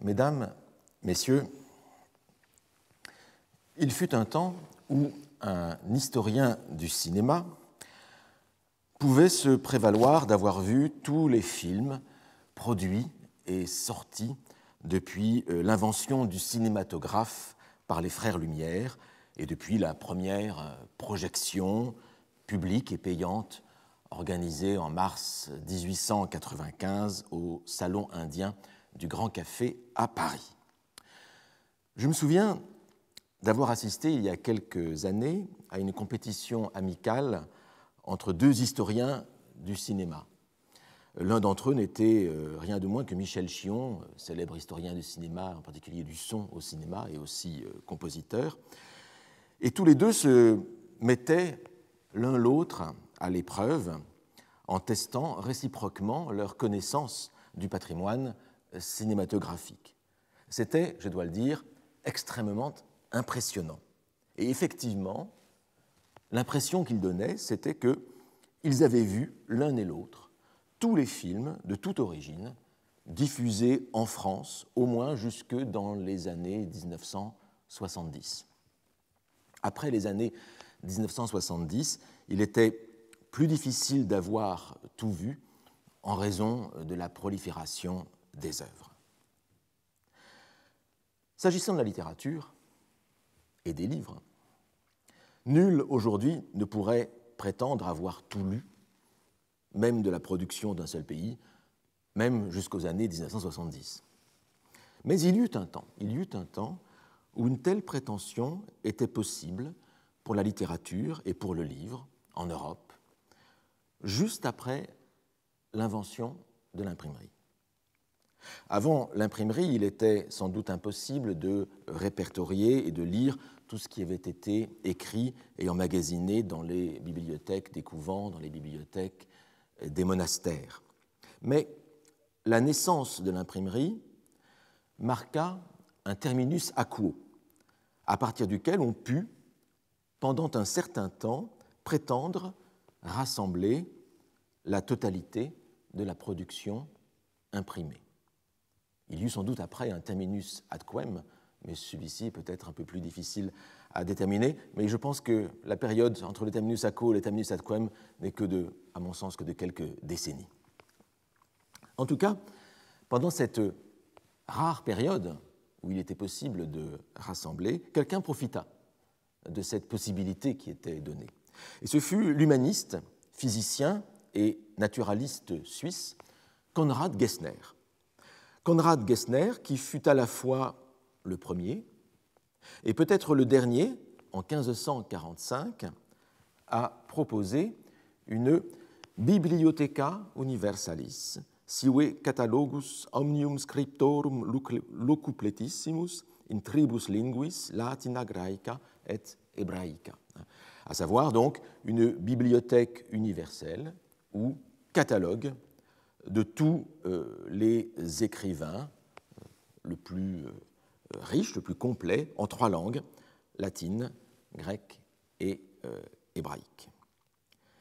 Mesdames, Messieurs, il fut un temps où un historien du cinéma pouvait se prévaloir d'avoir vu tous les films produits et sortis depuis l'invention du cinématographe par les frères Lumière et depuis la première projection publique et payante organisée en mars 1895 au Salon indien du Grand Café à Paris. Je me souviens d'avoir assisté il y a quelques années à une compétition amicale entre deux historiens du cinéma. L'un d'entre eux n'était rien de moins que Michel Chion, célèbre historien du cinéma, en particulier du son au cinéma et aussi compositeur. Et tous les deux se mettaient l'un l'autre à l'épreuve en testant réciproquement leur connaissance du patrimoine cinématographique. C'était, je dois le dire, extrêmement impressionnant. Et effectivement, l'impression qu'ils donnaient, c'était qu'ils avaient vu l'un et l'autre tous les films de toute origine diffusés en France, au moins jusque dans les années 1970. Après les années 1970, il était plus difficile d'avoir tout vu en raison de la prolifération des œuvres. S'agissant de la littérature et des livres, nul aujourd'hui ne pourrait prétendre avoir tout lu, même de la production d'un seul pays, même jusqu'aux années 1970. Mais il y eut un temps où une telle prétention était possible pour la littérature et pour le livre en Europe, juste après l'invention de l'imprimerie. Avant l'imprimerie, il était sans doute impossible de répertorier et de lire tout ce qui avait été écrit et emmagasiné dans les bibliothèques des couvents, dans les bibliothèques des monastères. Mais la naissance de l'imprimerie marqua un terminus aquo, à partir duquel on put, pendant un certain temps, prétendre rassembler la totalité de la production imprimée. Il y eut sans doute après un terminus ad quem, mais celui-ci est peut-être un peu plus difficile à déterminer, mais je pense que la période entre le terminus aquo et le terminus ad quem n'est que à mon sens, que de quelques décennies. En tout cas, pendant cette rare période où il était possible de rassembler, quelqu'un profita de cette possibilité qui était donnée. Et ce fut l'humaniste, physicien et naturaliste suisse Konrad Gessner. Konrad Gessner, qui fut à la fois le premier et peut-être le dernier, en 1545, à proposer une Bibliotheca Universalis, sive catalogus omnium scriptorum locuplétissimus in tribus linguis latina, graeca et hébraïca, à savoir donc une bibliothèque universelle ou catalogue de tous les écrivains le plus riche, le plus complet, en trois langues, latine, grecque et hébraïque.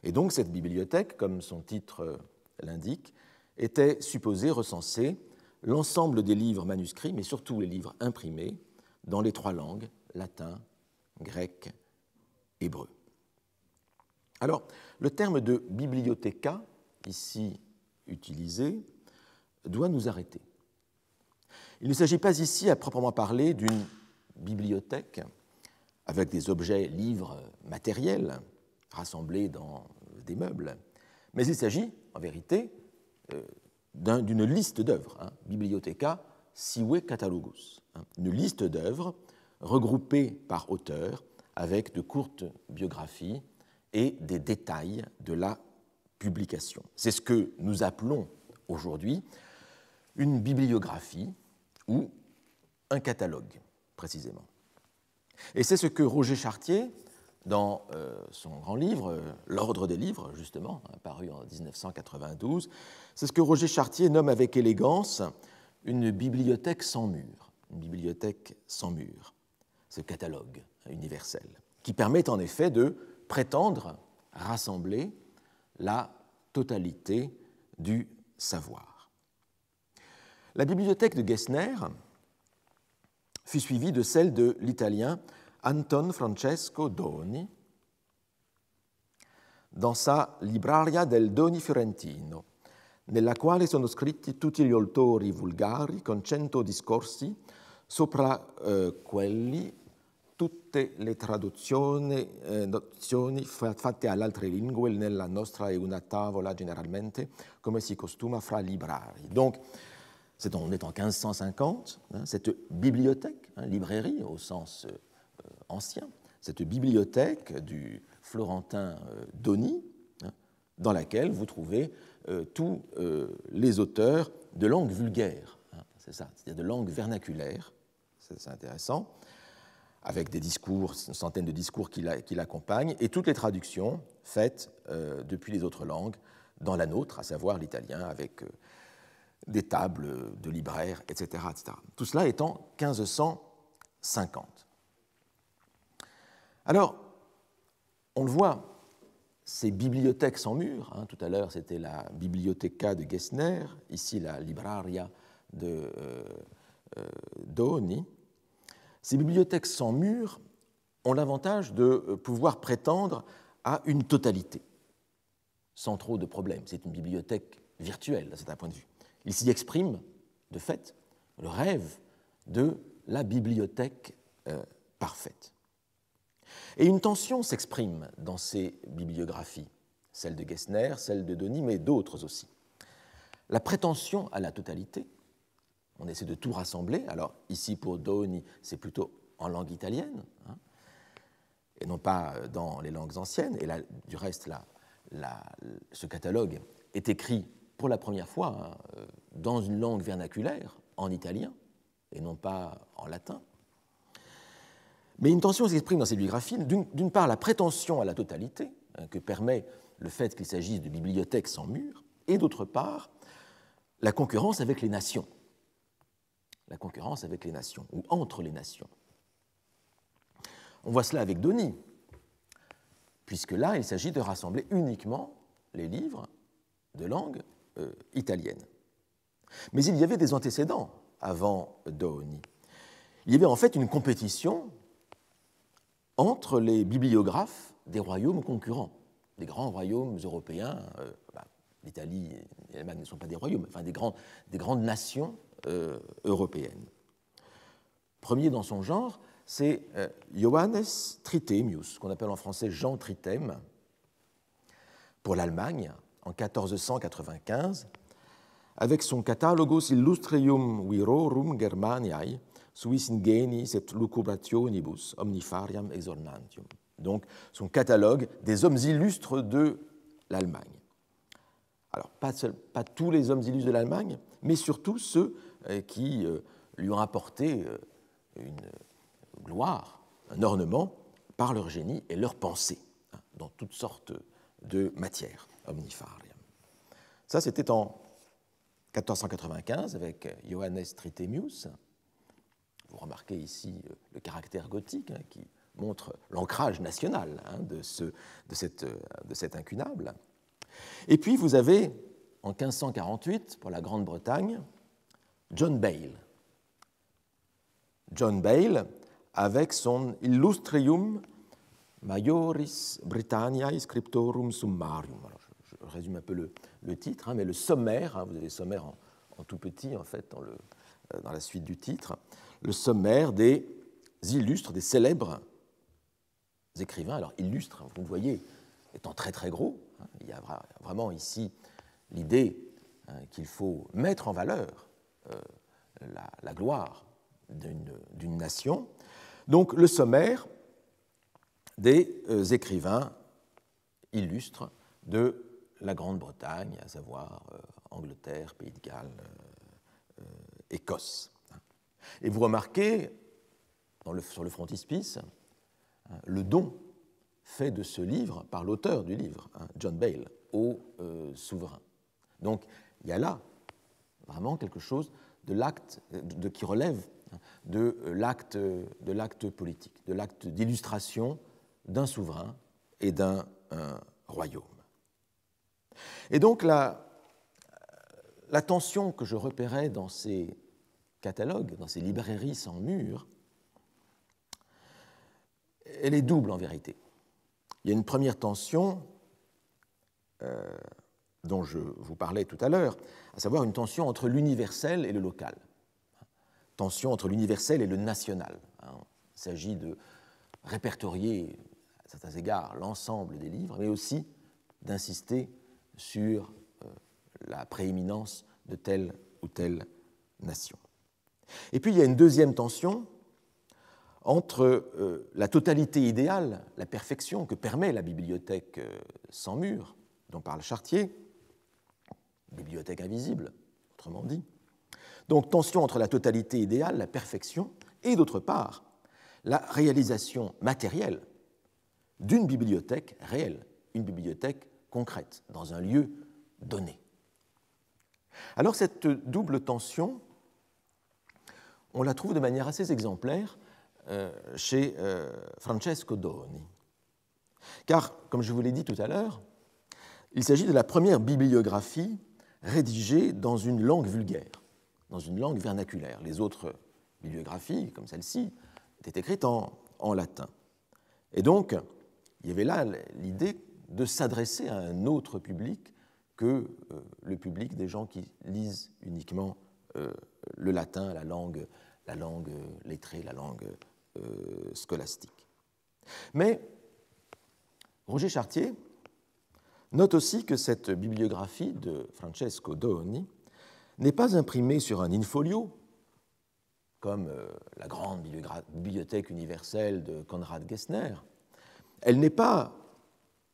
Et donc cette bibliothèque, comme son titre l'indique, était supposée recenser l'ensemble des livres manuscrits, mais surtout les livres imprimés, dans les trois langues, latin, grec, hébreu. Alors, le terme de bibliothéca, ici utilisé, doit nous arrêter. Il ne s'agit pas ici, à proprement parler, d'une bibliothèque avec des objets, livres matériels rassemblés dans des meubles, mais il s'agit, en vérité, d'une liste d'œuvres, Bibliotheca sive catalogus, une liste d'œuvres regroupées par auteur avec de courtes biographies et des détails de la publication. C'est ce que nous appelons aujourd'hui une bibliographie ou un catalogue, précisément. Et c'est ce que Roger Chartier, dans son grand livre, L'Ordre des livres, justement, paru en 1992, c'est ce que Roger Chartier nomme avec élégance une bibliothèque sans mur. Une bibliothèque sans mur, ce catalogue universel, qui permet en effet de prétendre rassembler la totalité du savoir. La bibliothèque de Gessner fut suivie de celle de l'italien Anton Francesco Doni dans sa Libraria del Doni Fiorentino, nella quale sono scritti tutti gli autori vulgari con 100 discorsi sopra quelli tutte le traduzioni fatte alle altre lingue nella nostra è una tavola generalmente come si costuma fra librari. Donc, on est en 1550, cette bibliothèque, librairie au sens ancien, cette bibliothèque du Florentin Doni, dans laquelle vous trouvez tous les auteurs de langue vulgaire, c'est ça, c'est-à-dire de langue vernaculaire, c'est intéressant, avec des discours, une centaine de discours qui l'accompagnent, et toutes les traductions faites depuis les autres langues dans la nôtre, à savoir l'italien, avec des tables de libraires, etc., etc. Tout cela est en 1550. Alors, on le voit, ces bibliothèques sans mur, tout à l'heure c'était la Biblioteca de Gessner, ici la Libraria de Doni. Ces bibliothèques sans mur ont l'avantage de pouvoir prétendre à une totalité, sans trop de problèmes. C'est une bibliothèque virtuelle, c'est un point de vue. Il s'y exprime, de fait, le rêve de la bibliothèque parfaite. Et une tension s'exprime dans ces bibliographies, celle de Gessner, celle de Doni, mais d'autres aussi. La prétention à la totalité, on essaie de tout rassembler, alors ici pour Doni, c'est plutôt en langue italienne, et non pas dans les langues anciennes, et là, du reste, ce catalogue est écrit pour la première fois dans une langue vernaculaire, en italien, et non pas en latin. Mais une tension s'exprime dans ces bibliographies, d'une part la prétention à la totalité, que permet le fait qu'il s'agisse de bibliothèques sans mur, et d'autre part la concurrence avec les nations. La concurrence avec les nations, ou entre les nations. On voit cela avec Doni, puisque là, il s'agit de rassembler uniquement les livres de langue italienne. Mais il y avait des antécédents avant Doni. Il y avait en fait une compétition entre les bibliographes des royaumes concurrents, des grands royaumes européens. L'Italie et l'Allemagne ne sont pas des royaumes, enfin des grandes nations européennes. Premier dans son genre, c'est Johannes Trithemius, qu'on appelle en français Jean Trithème, pour l'Allemagne, en 1495, avec son Catalogus illustrium virorum Germaniae, suis ingenis et lucubrationibus omnifariam exornantium. Donc, son catalogue des hommes illustres de l'Allemagne. Alors, pas tous les hommes illustres de l'Allemagne, mais surtout ceux qui lui ont apporté une gloire, un ornement par leur génie et leur pensée, dans toutes sortes de matières, omnifariam. Ça, c'était en 1495 avec Johannes Trithemius. Vous remarquez ici le caractère gothique qui montre l'ancrage national de cet incunable. Et puis vous avez, en 1548, pour la Grande-Bretagne, John Bale. John Bale, avec son Illustrium Majoris Britanniae Scriptorum Summarium. Alors, je résume un peu le titre, mais le sommaire, vous avez le sommaire en tout petit, en fait, dans la suite du titre, le sommaire des illustres, des célèbres écrivains. Alors, illustres, vous le voyez, étant très très gros, il y a vraiment ici l'idée qu'il faut mettre en valeur la gloire d'une nation. Donc, le sommaire des écrivains illustres de la Grande-Bretagne, à savoir Angleterre, Pays de Galles, Écosse. Et vous remarquez, sur le frontispice, le don fait de ce livre par l'auteur du livre, John Bale, au souverain. Donc, il y a là vraiment quelque chose de l'acte qui relève de l'acte politique, de l'acte d'illustration d'un souverain et d'un royaume. Et donc la tension que je repérais dans ces catalogues, dans ces librairies sans mur, elle est double en vérité. Il y a une première tension dont je vous parlais tout à l'heure, à savoir une tension entre l'universel et le local. Tension entre l'universel et le national. Il s'agit de répertorier, à certains égards, l'ensemble des livres, mais aussi d'insister sur la prééminence de telle ou telle nation. Et puis il y a une deuxième tension entre la totalité idéale, la perfection que permet la bibliothèque sans mur, dont parle Chartier, bibliothèque invisible, autrement dit. Donc tension entre la totalité idéale, la perfection, et d'autre part, la réalisation matérielle d'une bibliothèque réelle, une bibliothèque concrète, dans un lieu donné. Alors cette double tension, on la trouve de manière assez exemplaire chez Francesco Doni. Car, comme je vous l'ai dit tout à l'heure, il s'agit de la première bibliographie rédigée dans une langue vulgaire, dans une langue vernaculaire. Les autres bibliographies, comme celle-ci, étaient écrites en latin. Et donc, il y avait là l'idée de s'adresser à un autre public que le public des gens qui lisent uniquement le latin, la langue lettrée, la langue scolastique. Mais Roger Chartier note aussi que cette bibliographie de Francesco Doni n'est pas imprimée sur un in-folio, comme la grande bibliothèque universelle de Konrad Gessner. Elle n'est pas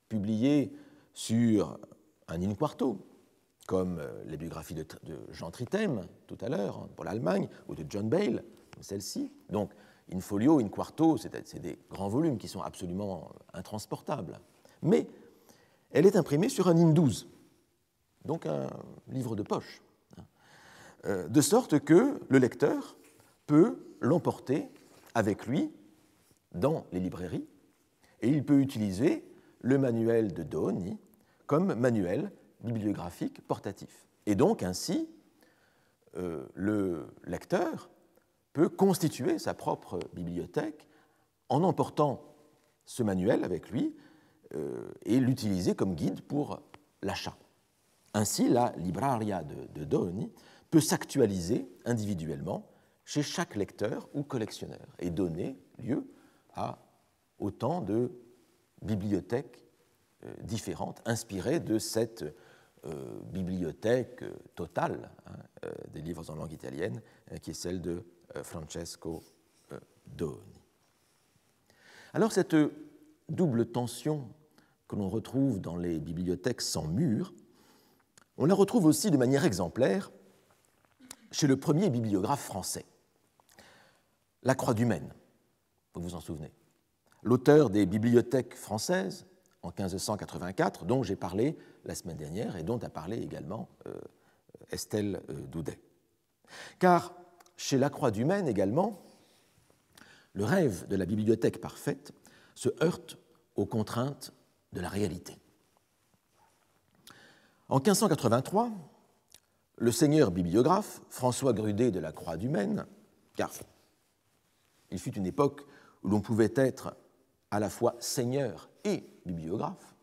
publiée sur un in-quarto, comme les biographies de Jean Tritem, tout à l'heure, pour l'Allemagne, ou de John Bale, comme celle-ci. Donc, in-folio, in-quarto, c'est des grands volumes qui sont absolument intransportables. Mais elle est imprimée sur un in-12, donc un livre de poche, de sorte que le lecteur peut l'emporter avec lui dans les librairies et il peut utiliser le manuel de Doni comme manuel bibliographique portatif. Et donc, ainsi, le lecteur peut constituer sa propre bibliothèque en emportant ce manuel avec lui et l'utiliser comme guide pour l'achat. Ainsi, la libraria de Doni peut s'actualiser individuellement chez chaque lecteur ou collectionneur et donner lieu à autant de bibliothèques différentes inspirées de cette bibliothèque totale des livres en langue italienne qui est celle de Francesco Doni. Alors cette double tension que l'on retrouve dans les bibliothèques sans mur, on la retrouve aussi de manière exemplaire chez le premier bibliographe français, Lacroix du Maine, vous vous en souvenez, l'auteur des bibliothèques françaises en 1584, dont j'ai parlé la semaine dernière et dont a parlé également Estelle Daudet. Car chez Lacroix du Maine également, le rêve de la bibliothèque parfaite se heurte aux contraintes de la réalité. En 1583, le seigneur bibliographe, François Grudet de Lacroix du Maine, car il fut une époque où l'on pouvait être à la fois seigneur et bibliographe,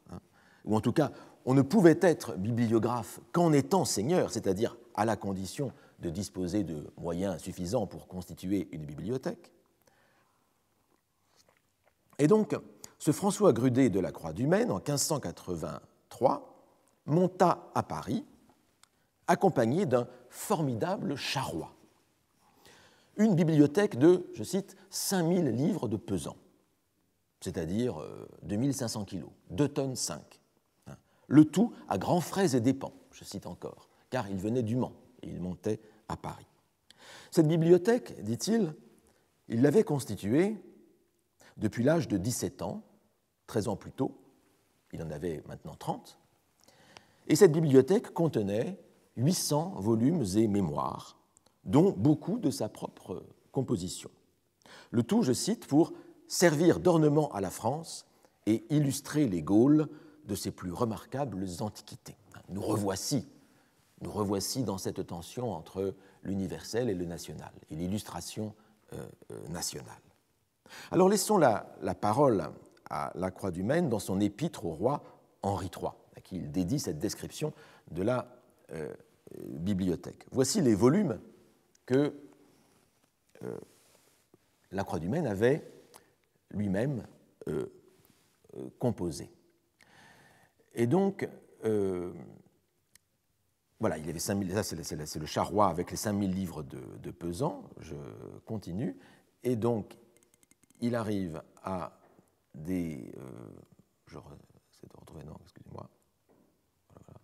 ou en tout cas, on ne pouvait être bibliographe qu'en étant seigneur, c'est-à-dire à la condition de disposer de moyens suffisants pour constituer une bibliothèque. Et donc, ce François Grudet de Lacroix du Maine, en 1583, monta à Paris, accompagné d'un formidable charroi. Une bibliothèque de, je cite, 5000 livres de pesant, c'est-à-dire 2500 kilos, 2 tonnes 5. Le tout à grands frais et dépens, je cite encore, car il venait du Mans et il montait à Paris. Cette bibliothèque, dit-il, il l'avait constituée depuis l'âge de 17 ans, 13 ans plus tôt, il en avait maintenant 30, et cette bibliothèque contenait 800 volumes et mémoires, dont beaucoup de sa propre composition. Le tout, je cite, pour servir d'ornement à la France et illustrer les Gaules de ses plus remarquables antiquités. Nous revoici dans cette tension entre l'universel et le national, et l'illustration nationale. Alors laissons la parole à Lacroix du Maine dans son épître au roi Henri III, à qui il dédie cette description de la bibliothèque. Voici les volumes que Lacroix du Maine avait lui-même composés. Et donc, voilà, il y avait 5000, ça c'est le charroi avec les 5000 livres de pesant, je continue, et donc il arrive à des... je essaie de retrouver, non, excusez-moi. Voilà.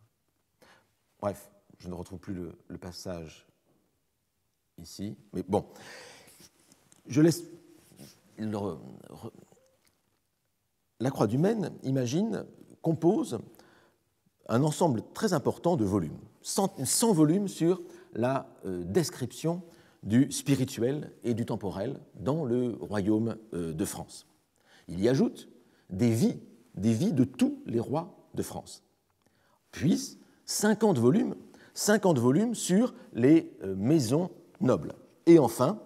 Bref, je ne retrouve plus le passage ici, mais bon, je laisse... Lacroix du Maine, imagine, compose un ensemble très important de volumes, 100 volumes sur la description du spirituel et du temporel dans le royaume de France. Il y ajoute des vies de tous les rois de France, puis 50 volumes sur les maisons nobles, et enfin,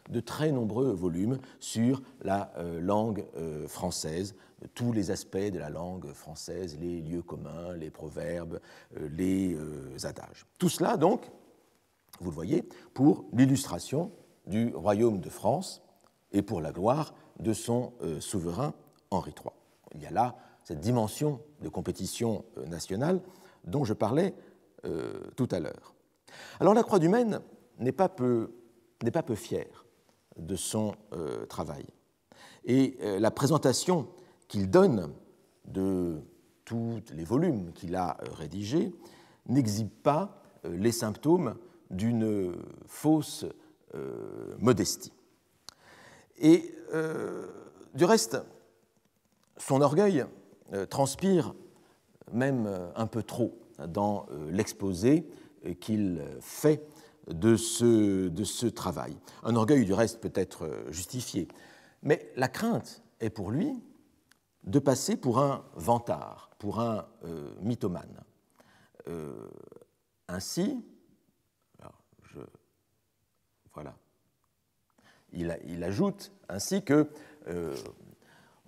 de très nombreux volumes sur la langue française, tous les aspects de la langue française, les lieux communs, les proverbes, les adages. Tout cela, donc, vous le voyez, pour l'illustration du royaume de France et pour la gloire de son souverain Henri III. Il y a là cette dimension de compétition nationale dont je parlais tout à l'heure. Alors Lacroix du Maine n'est pas peu fier de son travail. Et la présentation qu'il donne de tous les volumes qu'il a rédigés n'exhibe pas les symptômes d'une fausse modestie. Et du reste, son orgueil transpire même un peu trop dans l'exposé qu'il fait de ce travail. Un orgueil du reste peut être justifié, mais la crainte est pour lui de passer pour un vantard, pour un mythomane. Ainsi, voilà, il ajoute ainsi que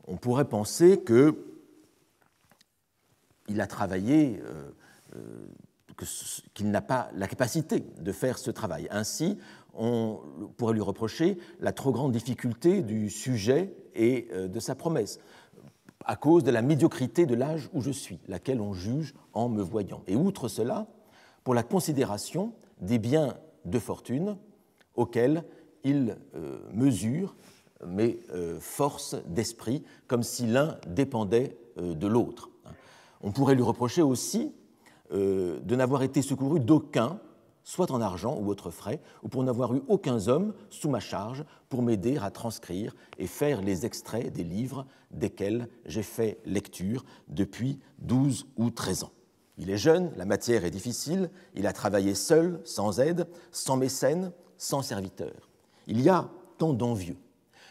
on pourrait penser qu'il a travaillé, qu'il n'a pas la capacité de faire ce travail. Ainsi, on pourrait lui reprocher la trop grande difficulté du sujet et de sa promesse, à cause de la médiocrité de l'âge où je suis, laquelle on juge en me voyant. Et outre cela, pour la considération des biens de fortune auxquels il mesure mes forces d'esprit, comme si l'un dépendait de l'autre. On pourrait lui reprocher aussi de n'avoir été secouru d'aucun, soit en argent ou autres frais, ou pour n'avoir eu aucun homme sous ma charge pour m'aider à transcrire et faire les extraits des livres desquels j'ai fait lecture depuis 12 ou 13 ans. Il est jeune, la matière est difficile, il a travaillé seul, sans aide, sans mécène, sans serviteur. Il y a tant d'envieux.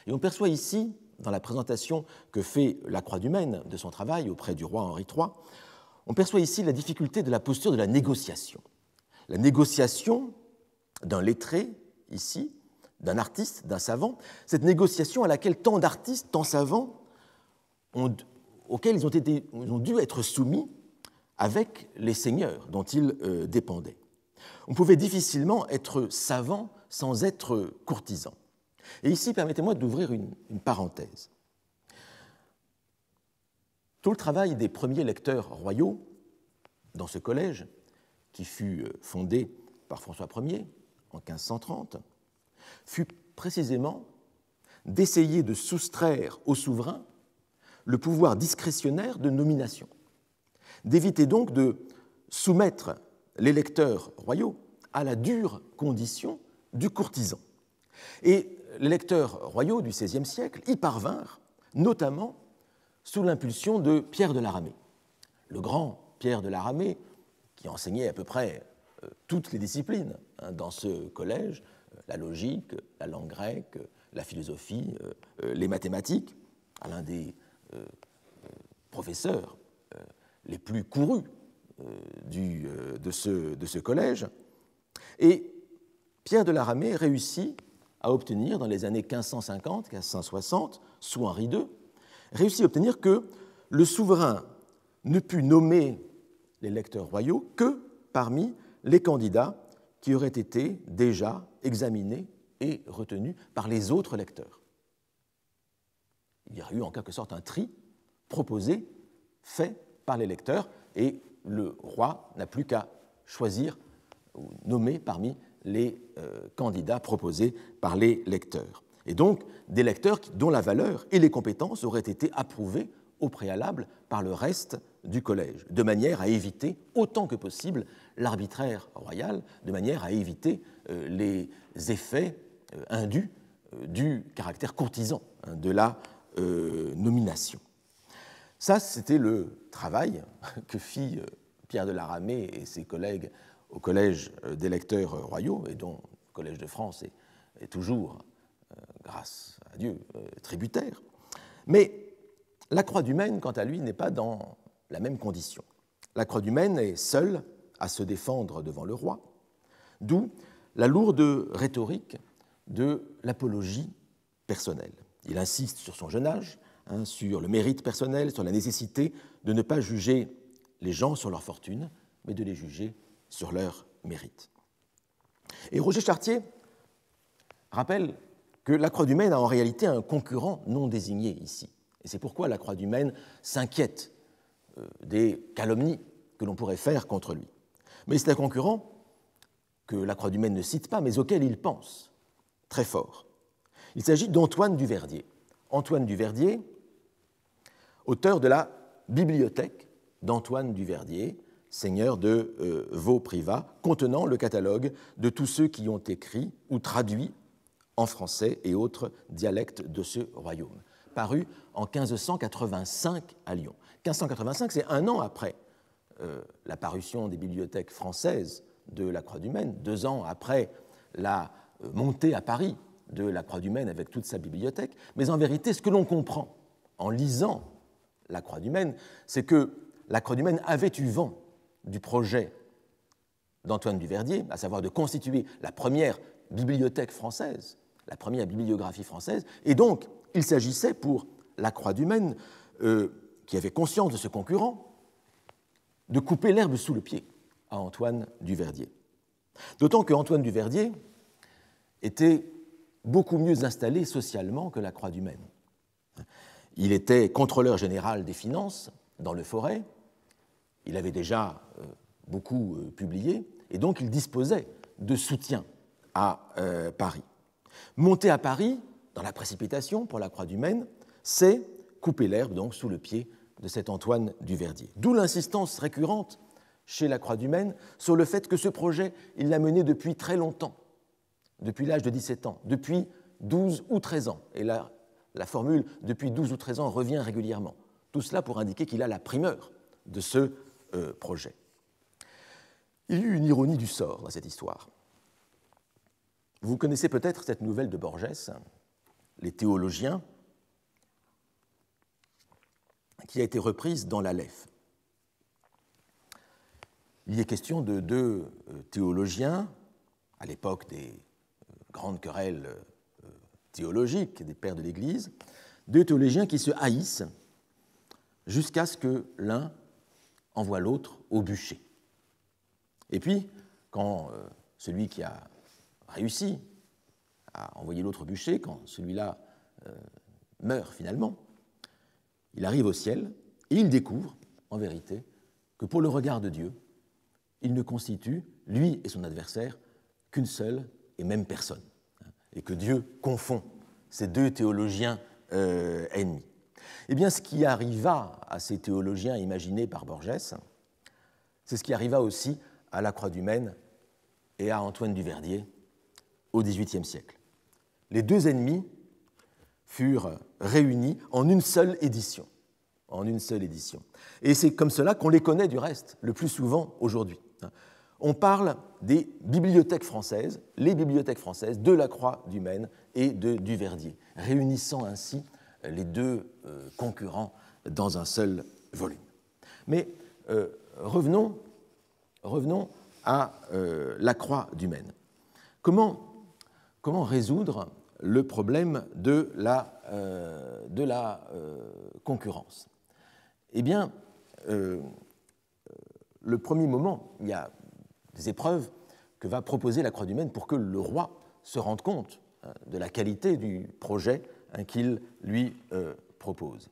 Et on perçoit ici, dans la présentation que fait Lacroix du Maine de son travail auprès du roi Henri III, on perçoit ici la difficulté de la posture de la négociation. La négociation d'un lettré, ici, d'un artiste, d'un savant, cette négociation à laquelle tant d'artistes, tant savants, auxquels ils ont dû être soumis avec les seigneurs dont ils dépendaient. On pouvait difficilement être savant sans être courtisan. Et ici, permettez-moi d'ouvrir une parenthèse. Tout le travail des premiers lecteurs royaux dans ce collège, qui fut fondé par François Ier en 1530, fut précisément d'essayer de soustraire au souverain le pouvoir discrétionnaire de nomination, d'éviter donc de soumettre les lecteurs royaux à la dure condition du courtisan. Et les lecteurs royaux du XVIe siècle y parvinrent, notamment sous l'impulsion de Pierre de la Ramée. Le grand Pierre de la Ramée, qui enseignait à peu près toutes les disciplines dans ce collège, la logique, la langue grecque, la philosophie, les mathématiques, l'un des professeurs les plus courus de ce collège. Et Pierre de la Ramée réussit à obtenir dans les années 1550-1560, sous Henri II, réussit à obtenir que le souverain ne put nommer les lecteurs royaux que parmi les candidats qui auraient été déjà examinés et retenus par les autres lecteurs. Il y a eu en quelque sorte un tri proposé, fait par les lecteurs, et le roi n'a plus qu'à choisir ou nommer parmi les candidats proposés par les lecteurs. Et donc, des lecteurs dont la valeur et les compétences auraient été approuvées au préalable par le reste du collège, de manière à éviter autant que possible l'arbitraire royal, de manière à éviter les effets indus du caractère courtisan de la nomination. Ça, c'était le travail que fit Pierre de la Ramée et ses collègues au Collège des lecteurs royaux, et dont le Collège de France est toujours, grâce à Dieu, tributaire. Mais la Croix du Maine, quant à lui, n'est pas dans la même condition. La Croix du Maine est seule à se défendre devant le roi, d'où la lourde rhétorique de l'apologie personnelle. Il insiste sur son jeune âge, sur le mérite personnel, sur la nécessité de ne pas juger les gens sur leur fortune, mais de les juger sur leur mérite. Et Roger Chartier rappelle que la Croix du Maine a en réalité un concurrent non désigné ici. Et c'est pourquoi la Croix du Maine s'inquiète des calomnies que l'on pourrait faire contre lui. Mais c'est un concurrent que la Croix du Maine ne cite pas, mais auquel il pense très fort. Il s'agit d'Antoine du Verdier. Antoine du Verdier, auteur de la Bibliothèque d'Antoine du Verdier, seigneur de Vaux-Privas, contenant le catalogue de tous ceux qui ont écrit ou traduit en français et autres dialectes de ce royaume, paru en 1585 à Lyon. 1585, c'est un an après la parution des bibliothèques françaises de la Croix du Maine, 2 ans après la montée à Paris de la Croix du Maine avec toute sa bibliothèque. Mais en vérité, ce que l'on comprend en lisant la Croix du Maine, c'est que la Croix du Maine avait eu vent du projet d'Antoine du Verdier, à savoir de constituer la première bibliothèque française, la première bibliographie française, et donc il s'agissait pour la Croix du Maine, qui avait conscience de ce concurrent, de couper l'herbe sous le pied à Antoine du Verdier. D'autant qu'Antoine du Verdier était beaucoup mieux installé socialement que la Croix du Maine. Il était contrôleur général des finances dans le Forêt, il avait déjà beaucoup publié, et donc il disposait de soutien à Paris. Monter à Paris, dans la précipitation pour la Croix du Maine, c'est couper l'herbe donc sous le pied de cet Antoine du Verdier. D'où l'insistance récurrente chez la Croix du Maine sur le fait que ce projet, il l'a mené depuis très longtemps, depuis l'âge de 17 ans, depuis 12 ou 13 ans. Et là, la formule « depuis 12 ou 13 ans » revient régulièrement. Tout cela pour indiquer qu'il a la primeur de ce projet. Il y a eu une ironie du sort dans cette histoire. Vous connaissez peut-être cette nouvelle de Borges, Les théologiens, qui a été reprise dans l'Aleph. Il y est question de 2 théologiens, à l'époque des grandes querelles théologiques des pères de l'Église, 2 théologiens qui se haïssent jusqu'à ce que l'un envoie l'autre au bûcher. Et puis, quand celui qui a réussi à envoyer l'autre au bûcher, quand celui-là meurt finalement, il arrive au ciel et il découvre, en vérité, que pour le regard de Dieu, il ne constitue, lui et son adversaire, qu'une seule et même personne, et que Dieu confond ces 2 théologiens ennemis. Eh bien, ce qui arriva à ces théologiens imaginés par Borges, c'est ce qui arriva aussi à la Croix du Maine et à Antoine du Verdier au XVIIIe siècle. Les 2 ennemis furent réunis en une seule édition. Et c'est comme cela qu'on les connaît du reste, le plus souvent aujourd'hui. On parle des bibliothèques françaises, les bibliothèques françaises de la Croix du Maine et du Verdier, réunissant ainsi les 2 concurrents dans un seul volume. Mais revenons à la Croix du Maine. Comment comment résoudre le problème de la concurrence? Eh bien, le premier moment, il y a des épreuves que va proposer la Croix du Maine pour que le roi se rende compte de la qualité du projet qu'il lui propose.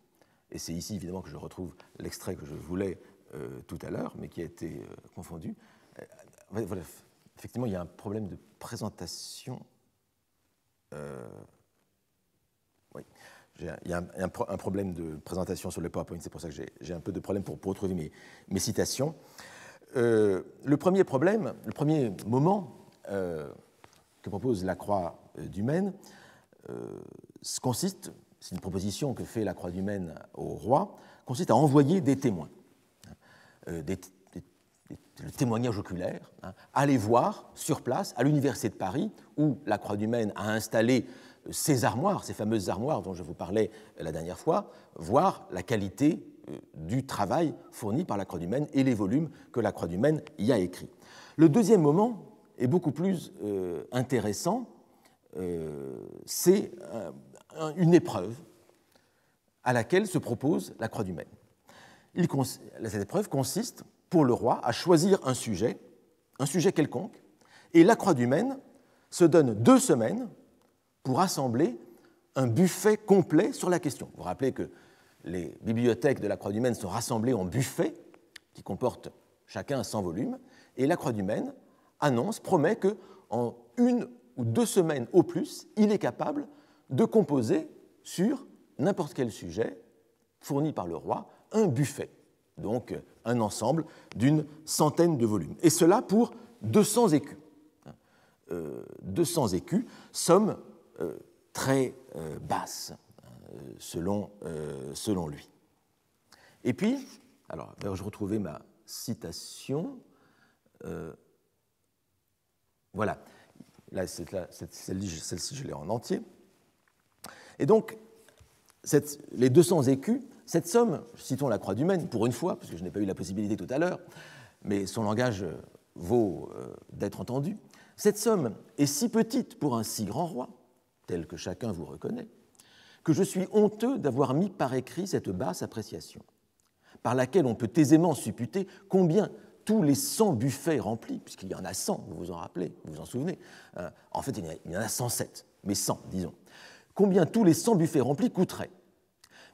Et c'est ici, évidemment, que je retrouve l'extrait que je voulais tout à l'heure, mais qui a été confondu. Voilà, effectivement, il y a un problème de présentation. Oui, il y a un problème de présentation sur le PowerPoint, c'est pour ça que j'ai un peu de problème pour retrouver mes citations. Le premier problème, le premier moment que propose la Croix du Maine consiste, c'est une proposition que fait la Croix du Maine au roi, consiste à envoyer des témoins, le témoignage oculaire, aller voir sur place, à l'Université de Paris, où la Croix du Maine a installé ces armoires, ces fameuses armoires dont je vous parlais la dernière fois, voir la qualité du travail fourni par la Croix du Maine et les volumes que la Croix du Maine y a écrits. Le deuxième moment est beaucoup plus intéressant, c'est une épreuve à laquelle se propose la Croix du Maine. Cette épreuve consiste, pour le roi, à choisir un sujet quelconque, et la Croix du Maine se donne 2 semaines pour assembler un buffet complet sur la question. Vous vous rappelez que les bibliothèques de la Croix du Maine sont rassemblées en buffets qui comportent chacun 100 volumes, et la Croix du Maine promet qu'en 1 ou 2 semaines au plus, il est capable de composer sur n'importe quel sujet fourni par le roi un buffet, donc un ensemble d'une centaine de volumes. Et cela pour 200 écus. 200 écus, somme très basse, selon lui. Et puis, alors, je retrouvais ma citation. Voilà, là, celle-ci, je l'ai en entier. Et donc, les 200 écus, cette somme, citons la Croix du Maine pour une fois, parce que je n'ai pas eu la possibilité tout à l'heure, mais son langage vaut d'être entendu, cette somme est si petite pour un si grand roi, tel que chacun vous reconnaît, que je suis honteux d'avoir mis par écrit cette basse appréciation, par laquelle on peut aisément supputer combien tous les 100 buffets remplis, puisqu'il y en a 100, vous vous en rappelez, vous vous en souvenez, en fait il y en a 107, mais 100, disons, combien tous les 100 buffets remplis coûteraient.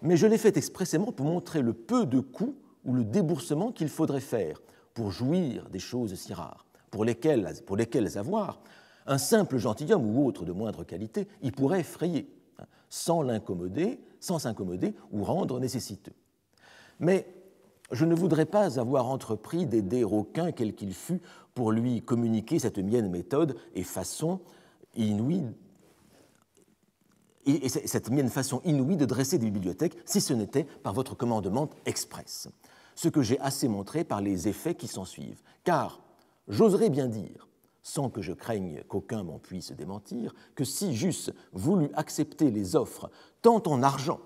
Mais je l'ai fait expressément pour montrer le peu de coûts ou le déboursement qu'il faudrait faire pour jouir des choses si rares, pour lesquelles avoir un simple gentilhomme ou autre de moindre qualité y pourrait effrayer, sans s'incommoder ou rendre nécessiteux. Mais je ne voudrais pas avoir entrepris d'aider aucun, quel qu'il fût, pour lui communiquer cette mienne méthode et façon inouïe, et cette mienne façon inouïe de dresser des bibliothèques, si ce n'était par votre commandement express, ce que j'ai assez montré par les effets qui s'ensuivent. Car j'oserais bien dire, sans que je craigne qu'aucun m'en puisse démentir, que si j'eusse voulu accepter les offres tant en argent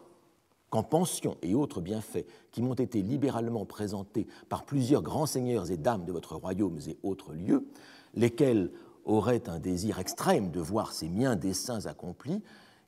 qu'en pensions et autres bienfaits qui m'ont été libéralement présentés par plusieurs grands seigneurs et dames de votre royaume et autres lieux, lesquels auraient un désir extrême de voir ces miens desseins accomplis,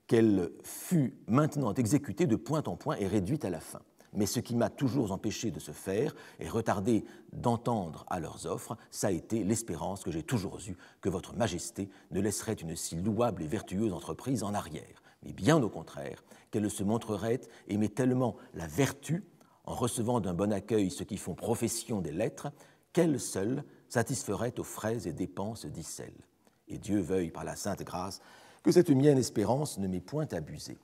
qu'elle fut maintenant exécutée de point en point et réduite à la fin. Mais ce qui m'a toujours empêché de se faire et retardé d'entendre à leurs offres, ça a été l'espérance que j'ai toujours eue que votre majesté ne laisserait une si louable et vertueuse entreprise en arrière, mais bien au contraire, qu'elle se montrerait aimer tellement la vertu, en recevant d'un bon accueil ceux qui font profession des lettres, qu'elle seule satisferait aux frais et dépenses d'Icelle. Et Dieu veuille, par la sainte grâce, que cette mienne espérance ne m'ait point abusé.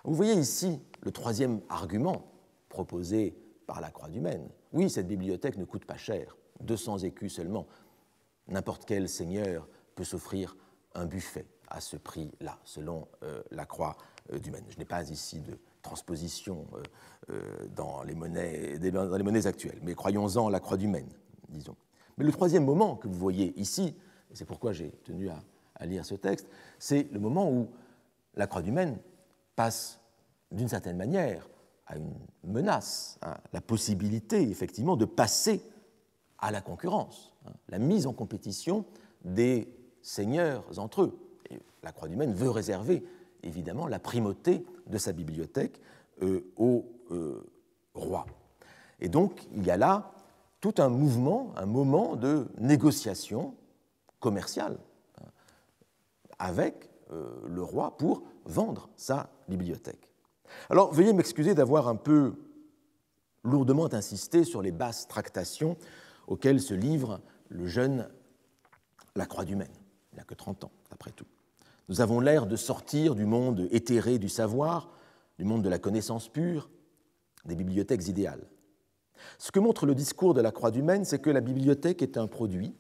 Vous voyez ici le troisième argument proposé par la Croix du Maine. Oui, cette bibliothèque ne coûte pas cher, 200 écus seulement. N'importe quel seigneur peut s'offrir un buffet à ce prix-là, selon la Croix du Maine. Je n'ai pas ici de transposition dans les monnaies actuelles, mais croyons-en la Croix du Maine, disons. Mais le troisième moment que vous voyez ici, et c'est pourquoi j'ai tenu à lire ce texte, c'est le moment où la Croix du Maine passe d'une certaine manière à une menace, la possibilité effectivement de passer à la concurrence, la mise en compétition des seigneurs entre eux. Et la Croix du Maine veut réserver, évidemment, la primauté de sa bibliothèque au roi. Et donc, il y a là tout un mouvement, un moment de négociation commerciale avec le roi pour vendre sa bibliothèque. Alors, veuillez m'excuser d'avoir un peu lourdement insisté sur les basses tractations auxquelles se livre le jeune Lacroix du Maine. Il n'a que 30 ans, après tout. Nous avons l'air de sortir du monde éthéré du savoir, du monde de la connaissance pure, des bibliothèques idéales. Ce que montre le discours de Lacroix du Maine, c'est que la bibliothèque est un produit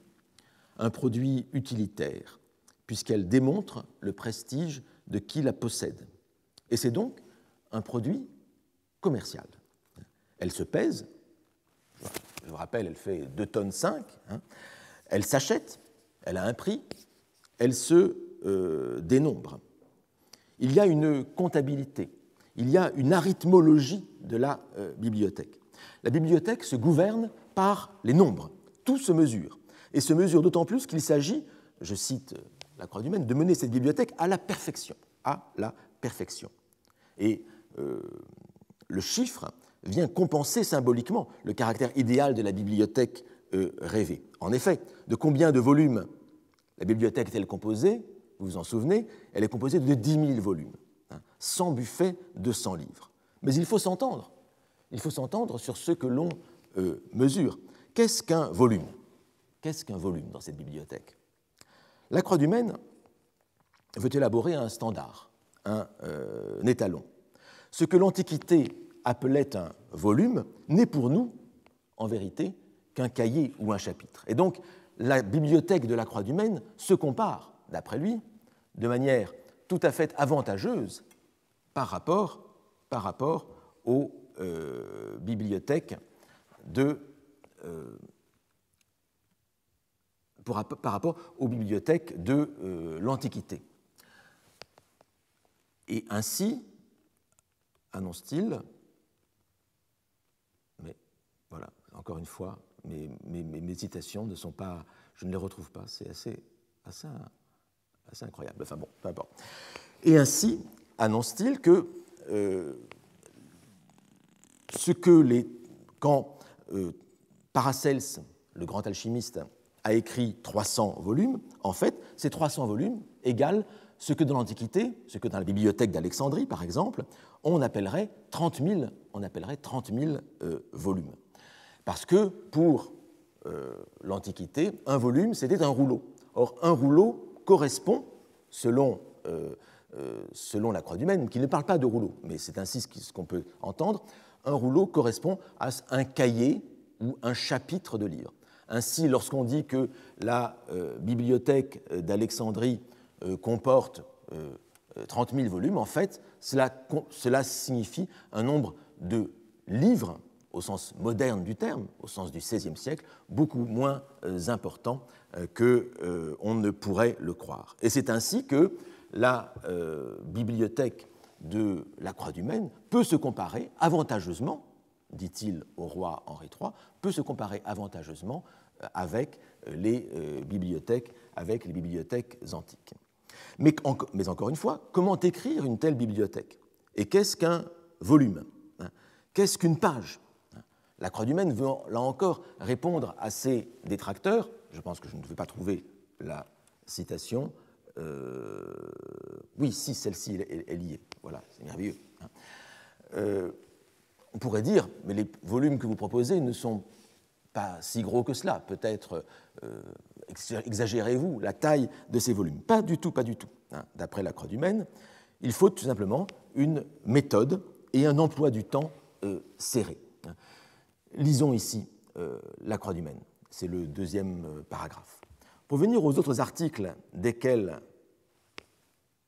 utilitaire, puisqu'elle démontre le prestige de qui la possède. Et c'est donc un produit commercial. Elle se pèse, je vous rappelle, elle fait 2,5 tonnes, elle s'achète, elle a un prix, elle se dénombre. Il y a une comptabilité, il y a une arithmologie de la bibliothèque. La bibliothèque se gouverne par les nombres, tout se mesure, et se mesure d'autant plus qu'il s'agit, je cite Lacroix du Maine, de mener cette bibliothèque à la perfection, Et le chiffre vient compenser symboliquement le caractère idéal de la bibliothèque rêvée. En effet, de combien de volumes la bibliothèque est-elle composée? Vous vous en souvenez? Elle est composée de 10 000 volumes, 100 buffets, 200 livres. Mais il faut s'entendre sur ce que l'on mesure. Qu'est-ce qu'un volume? Qu'est-ce qu'un volume dans cette bibliothèque? Lacroix du Maine veut élaborer un standard, un étalon. Ce que l'Antiquité appelait un volume n'est pour nous, en vérité, qu'un cahier ou un chapitre. Et donc, la bibliothèque de Lacroix du Maine se compare, d'après lui, de manière tout à fait avantageuse par rapport aux bibliothèques de l'Antiquité. Et ainsi, annonce-t-il, mais voilà, encore une fois, mes citations ne sont pas, je ne les retrouve pas, c'est assez incroyable, enfin bon, peu importe. Et ainsi, annonce-t-il que quand Paracelse, le grand alchimiste, a écrit 300 volumes, en fait, ces 300 volumes égalent ce que dans l'Antiquité, ce que dans la bibliothèque d'Alexandrie, par exemple, on appellerait 30 000 volumes. Parce que pour l'Antiquité, un volume, c'était un rouleau. Or, un rouleau correspond, selon Lacroix du Maine, qui ne parle pas de rouleau, mais c'est ainsi ce qu'on peut entendre, un rouleau correspond à un cahier ou un chapitre de livre. Ainsi, lorsqu'on dit que la bibliothèque d'Alexandrie comporte 30 000 volumes, en fait, cela signifie un nombre de livres, au sens moderne du terme, au sens du XVIe siècle, beaucoup moins important qu'on ne pourrait le croire. Et c'est ainsi que la bibliothèque de Lacroix du Maine peut se comparer avantageusement, dit-il au roi Henri III, peut se comparer avantageusement avec les bibliothèques antiques. Mais encore une fois, comment écrire une telle bibliothèque? Et qu'est-ce qu'un volume? Qu'est-ce qu'une page? Lacroix du Maine veut, là encore, répondre à ses détracteurs. Je pense que je ne vais pas trouver la citation. Oui, si, celle-ci est liée. Voilà, c'est merveilleux. On pourrait dire, mais les volumes que vous proposez ne sont pas si gros que cela. Peut-être exagérez-vous la taille de ces volumes. Pas du tout. D'après Lacroix du Maine, il faut tout simplement une méthode et un emploi du temps serré. Lisons ici Lacroix du Maine. C'est le deuxième paragraphe. Pour venir aux autres articles desquels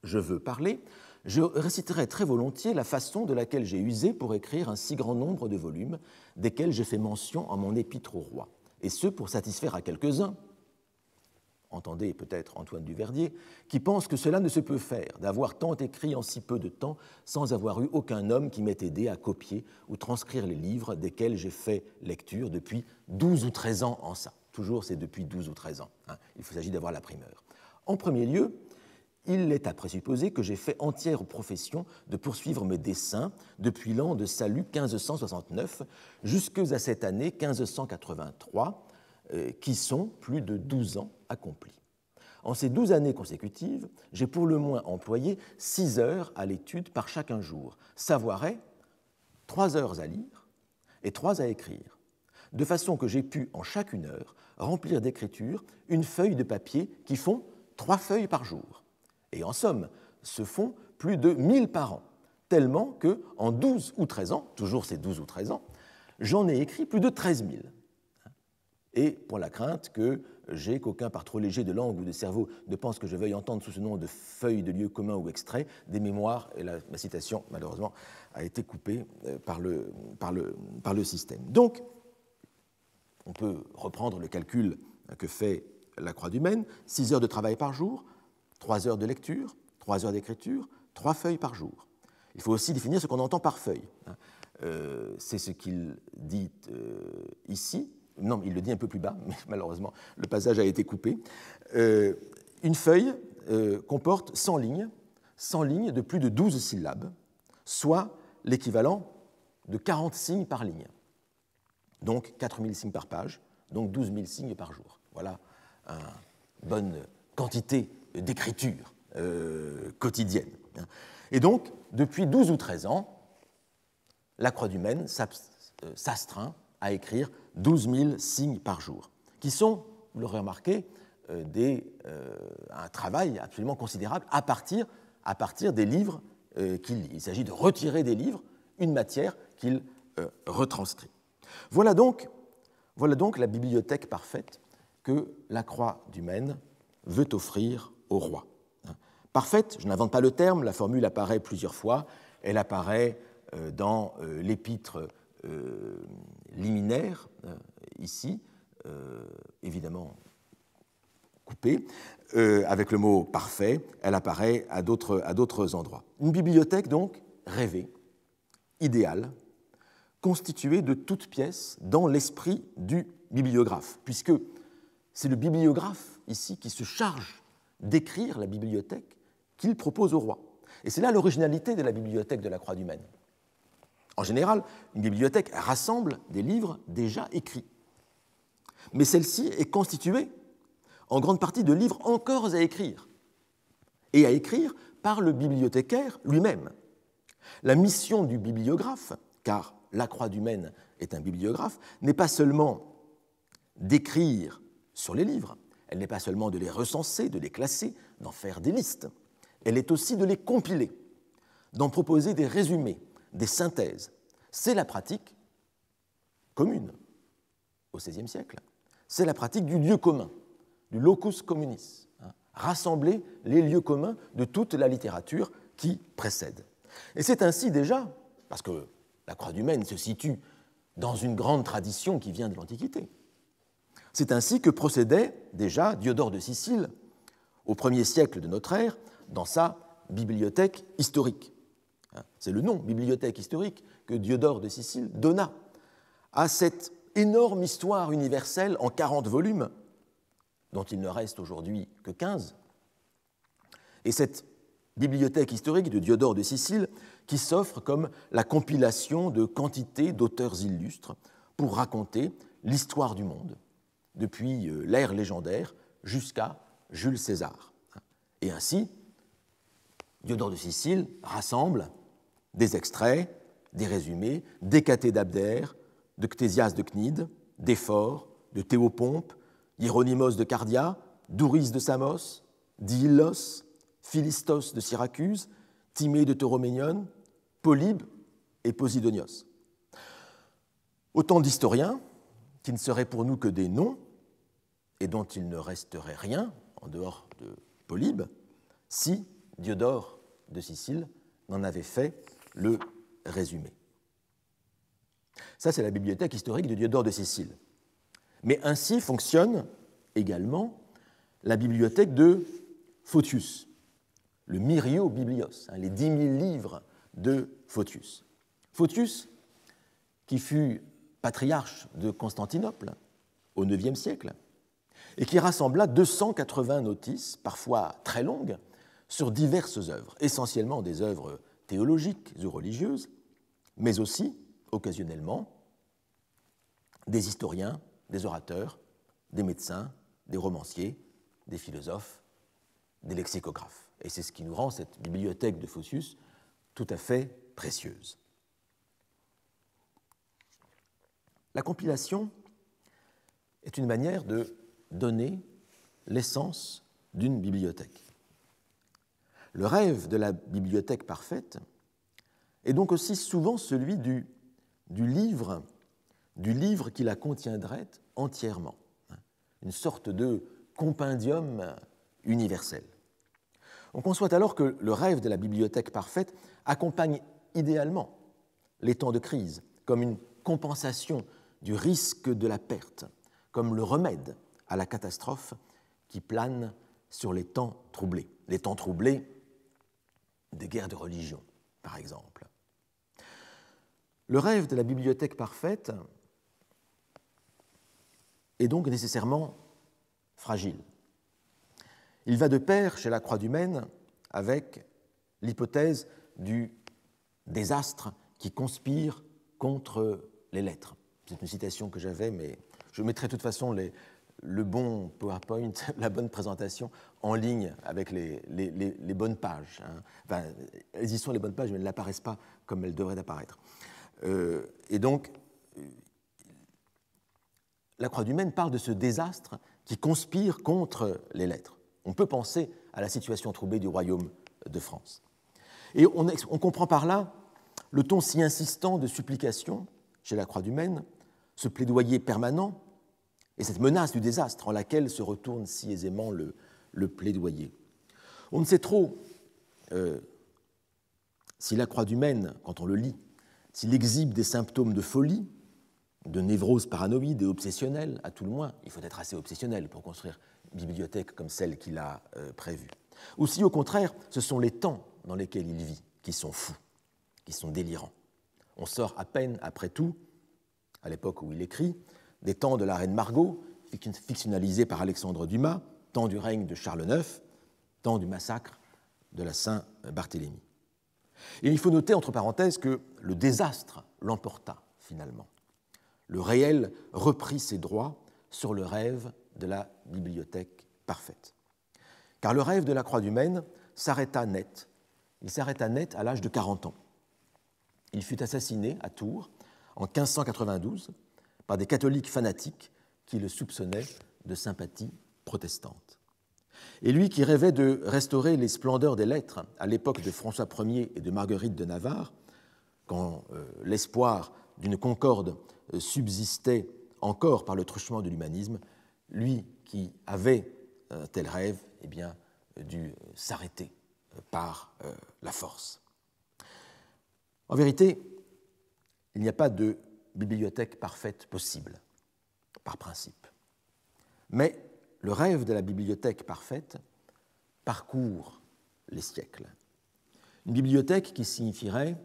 je veux parler, je réciterai très volontiers la façon de laquelle j'ai usé pour écrire un si grand nombre de volumes, desquels j'ai fait mention en mon épître au roi, et ce pour satisfaire à quelques-uns, entendez peut-être Antoine Duverdier, qui pensent que cela ne se peut faire, d'avoir tant écrit en si peu de temps, sans avoir eu aucun homme qui m'ait aidé à copier ou transcrire les livres desquels j'ai fait lecture depuis 12 ou 13 ans en ça. Toujours, c'est depuis 12 ou 13 ans. Il s'agit d'avoir la primeur. En premier lieu, il est à présupposer que j'ai fait entière profession de poursuivre mes desseins depuis l'an de salut 1569 jusqu'à cette année 1583, qui sont plus de 12 ans accomplis. En ces 12 années consécutives, j'ai pour le moins employé 6 heures à l'étude par chacun jour, savoirait 3 heures à lire et 3 à écrire, de façon que j'ai pu, en chacune heure, remplir d'écriture une feuille de papier qui font 3 feuilles par jour. Et en somme, se font plus de 1000 par an, tellement que, en 12 ou 13 ans, toujours ces 12 ou 13 ans, j'en ai écrit plus de 13 000. Et pour la crainte que j'ai qu'aucun par trop léger de langue ou de cerveau ne pense que je veuille entendre sous ce nom de feuilles de lieux communs ou extraits des mémoires, et ma citation, malheureusement, a été coupée par le système. Donc, on peut reprendre le calcul que fait la Croix du Maine, 6 heures de travail par jour, 3 heures de lecture, 3 heures d'écriture, 3 feuilles par jour. Il faut aussi définir ce qu'on entend par feuille. C'est ce qu'il dit ici. Non, il le dit un peu plus bas, mais malheureusement, le passage a été coupé. Une feuille comporte 100 lignes de plus de 12 syllabes, soit l'équivalent de 40 signes par ligne. Donc 4000 signes par page, donc 12 000 signes par jour. Voilà une bonne quantité d'écriture quotidienne. Et donc, depuis 12 ou 13 ans, la Croix du Maine s'astreint à écrire 12 000 signes par jour, qui sont, vous l'aurez remarqué, un travail absolument considérable à partir des livres qu'il lit. Il s'agit de retirer des livres une matière qu'il retranscrit. Voilà donc la bibliothèque parfaite que la Croix du Maine veut offrir au roi. Parfaite, je n'invente pas le terme, la formule apparaît plusieurs fois. Elle apparaît dans l'épître liminaire, ici, évidemment coupée, avec le mot parfait. Elle apparaît à d'autres endroits. Une bibliothèque, donc, rêvée, idéale, constituée de toutes pièces dans l'esprit du bibliographe, puisque c'est le bibliographe, ici, qui se charge d'écrire la bibliothèque qu'il propose au roi. Et c'est là l'originalité de la bibliothèque de la Croix du Maine. En général, une bibliothèque rassemble des livres déjà écrits. Mais celle-ci est constituée en grande partie de livres encore à écrire, et à écrire par le bibliothécaire lui-même. La mission du bibliographe, car la Croix du Maine est un bibliographe, n'est pas seulement d'écrire sur les livres, elle n'est pas seulement de les recenser, de les classer, d'en faire des listes, elle est aussi de les compiler, d'en proposer des résumés, des synthèses. C'est la pratique commune au XVIe siècle. C'est la pratique du lieu commun, du locus communis, rassembler les lieux communs de toute la littérature qui précède. Et c'est ainsi déjà, parce que la Croix du Maine se situe dans une grande tradition qui vient de l'Antiquité, c'est ainsi que procédait déjà Diodore de Sicile au 1er siècle de notre ère dans sa bibliothèque historique. C'est le nom, bibliothèque historique, que Diodore de Sicile donna à cette énorme histoire universelle en 40 volumes, dont il ne reste aujourd'hui que 15. Et cette bibliothèque historique de Diodore de Sicile qui s'offre comme la compilation de quantités d'auteurs illustres pour raconter l'histoire du monde, depuis l'ère légendaire jusqu'à Jules César. Et ainsi, Diodore de Sicile rassemble des extraits, des résumés, d'Hécatée d'Abdère, de Ctésias de Cnide, d'Éphore, de Théopompe, Hieronymus de Cardia, Douris de Samos, d'Illos, Philistos de Syracuse, Timée de Tauroménion, Polybe et Posidonios. Autant d'historiens qui ne seraient pour nous que des noms et dont il ne resterait rien en dehors de Polybe si Diodore de Sicile n'en avait fait le résumé. Ça, c'est la bibliothèque historique de Diodore de Sicile. Mais ainsi fonctionne également la bibliothèque de Photius, le Myrio Biblios, les 10 000 livres de Photius. Photius, qui fut patriarche de Constantinople au IXe siècle, et qui rassembla 280 notices, parfois très longues, sur diverses œuvres, essentiellement des œuvres théologiques ou religieuses, mais aussi, occasionnellement, des historiens, des orateurs, des médecins, des romanciers, des philosophes, des lexicographes. Et c'est ce qui nous rend cette bibliothèque de Photius tout à fait précieuse. La compilation est une manière de donner l'essence d'une bibliothèque. Le rêve de la bibliothèque parfaite est donc aussi souvent celui du livre qui la contiendrait entièrement, une sorte de compendium universel. On conçoit alors que le rêve de la bibliothèque parfaite accompagne idéalement les temps de crise, comme une compensation du risque de la perte, comme le remède à la catastrophe qui plane sur les temps troublés des guerres de religion, par exemple. Le rêve de la bibliothèque parfaite est donc nécessairement fragile. Il va de pair chez la Croix du Maine avec l'hypothèse du désastre qui conspire contre les lettres. C'est une citation que j'avais, mais je mettrai de toute façon le bon PowerPoint, la bonne présentation en ligne avec les bonnes pages. Enfin, elles y sont les bonnes pages, mais elles n'apparaissent pas comme elles devraient apparaître. Et donc, la Croix du Maine parle de ce désastre qui conspire contre les lettres. On peut penser à la situation troublée du royaume de France. Et on comprend par là le ton si insistant de supplication chez la Croix du Maine, ce plaidoyer permanent et cette menace du désastre en laquelle se retourne si aisément le plaidoyer. On ne sait trop si la Croix du Maine, quand on le lit, s'il exhibe des symptômes de folie, de névrose paranoïde et obsessionnelle, à tout le moins. Il faut être assez obsessionnel pour construire une bibliothèque comme celle qu'il a prévue. Ou si, au contraire, ce sont les temps dans lesquels il vit qui sont fous, qui sont délirants. On sort à peine, après tout, à l'époque où il écrit, des temps de la reine Margot, fictionnalisés par Alexandre Dumas, temps du règne de Charles IX, temps du massacre de la Saint-Barthélemy. Et il faut noter, entre parenthèses, que le désastre l'emporta, finalement. Le réel reprit ses droits sur le rêve de la bibliothèque parfaite. Car le rêve de la Croix du Maine s'arrêta net. Il s'arrêta net à l'âge de 40 ans. Il fut assassiné à Tours en 1592 par des catholiques fanatiques qui le soupçonnaient de sympathie protestante. Et lui qui rêvait de restaurer les splendeurs des lettres à l'époque de François Ier et de Marguerite de Navarre, quand l'espoir d'une concorde subsistait encore par le truchement de l'humanisme, lui qui avait un tel rêve, eh bien, dut s'arrêter par la force. En vérité, il n'y a pas de bibliothèque parfaite possible, par principe. Mais le rêve de la bibliothèque parfaite parcourt les siècles. Une bibliothèque qui signifierait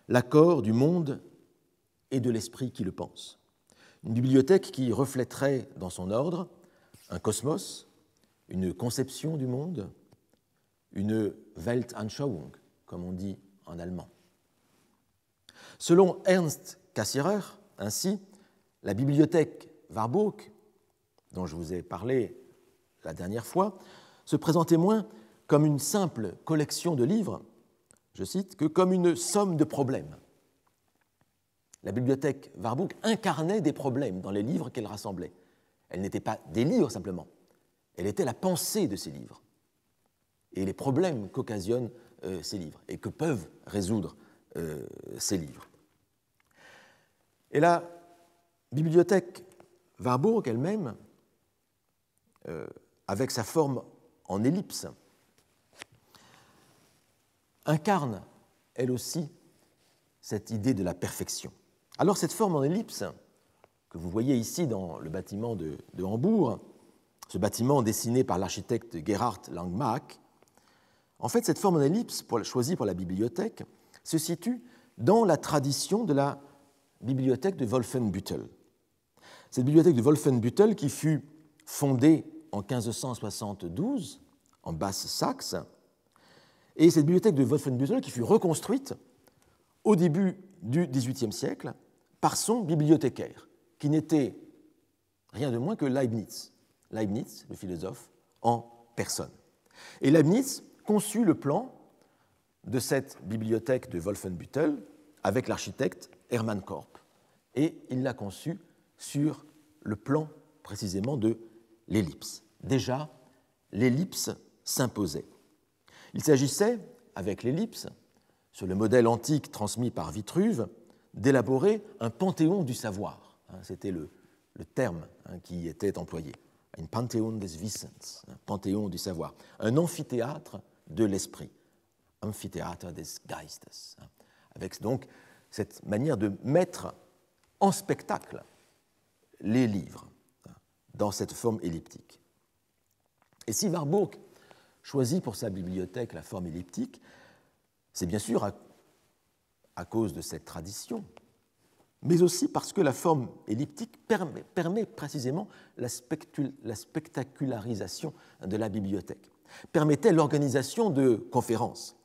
l'accord du monde et de l'esprit qui le pense. Une bibliothèque qui reflèterait dans son ordre un cosmos, une conception du monde, une Weltanschauung, comme on dit en allemand. Selon Ernst Cassirer, ainsi, la bibliothèque Warburg, dont je vous ai parlé la dernière fois, se présentait moins comme une simple collection de livres, je cite, que comme une somme de problèmes. La bibliothèque Warburg incarnait des problèmes dans les livres qu'elle rassemblait. Elle n'était pas des livres simplement, elle était la pensée de ces livres et les problèmes qu'occasionnent ces livres et que peuvent résoudre ces livres. Et la bibliothèque Warburg elle-même, avec sa forme en ellipse, incarne elle aussi cette idée de la perfection. Alors cette forme en ellipse, que vous voyez ici dans le bâtiment de Hambourg, ce bâtiment dessiné par l'architecte Gerhard Langmack, en fait cette forme en ellipse choisie pour la bibliothèque se situe dans la tradition de la bibliothèque de Wolfenbüttel. Cette bibliothèque de Wolfenbüttel qui fut fondée en 1572 en Basse-Saxe Et cette bibliothèque de Wolfenbüttel qui fut reconstruite au début du XVIIIe siècle par son bibliothécaire, qui n'était rien de moins que Leibniz. Leibniz, le philosophe, en personne. Et Leibniz conçut le plan de cette bibliothèque de Wolfenbüttel avec l'architecte Hermann Korp. Et il l'a conçu sur le plan précisément de l'ellipse. Déjà, l'ellipse s'imposait. Il s'agissait, avec l'ellipse, sur le modèle antique transmis par Vitruve, d'élaborer un panthéon du savoir. C'était le terme qui était employé. Un panthéon des Wissens, un panthéon du savoir, un amphithéâtre de l'esprit, amphithéâtre des Geistes, avec donc cette manière de mettre en spectacle les livres dans cette forme elliptique. Et si Warburg choisit pour sa bibliothèque la forme elliptique, c'est bien sûr à cause de cette tradition, mais aussi parce que la forme elliptique permet précisément la spectacularisation de la bibliothèque, permettait l'organisation de conférences.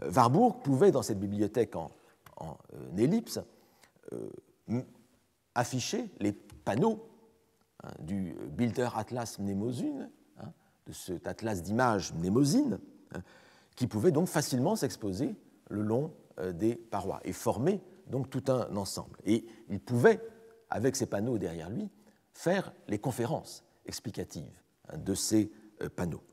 Warburg pouvait, dans cette bibliothèque en ellipse, afficher les panneaux du Bilder Atlas Mnemosyne, de cet atlas d'images mnémosyne, qui pouvait donc facilement s'exposer le long des parois et former donc tout un ensemble. Et il pouvait, avec ces panneaux derrière lui, faire les conférences explicatives de ces panneaux.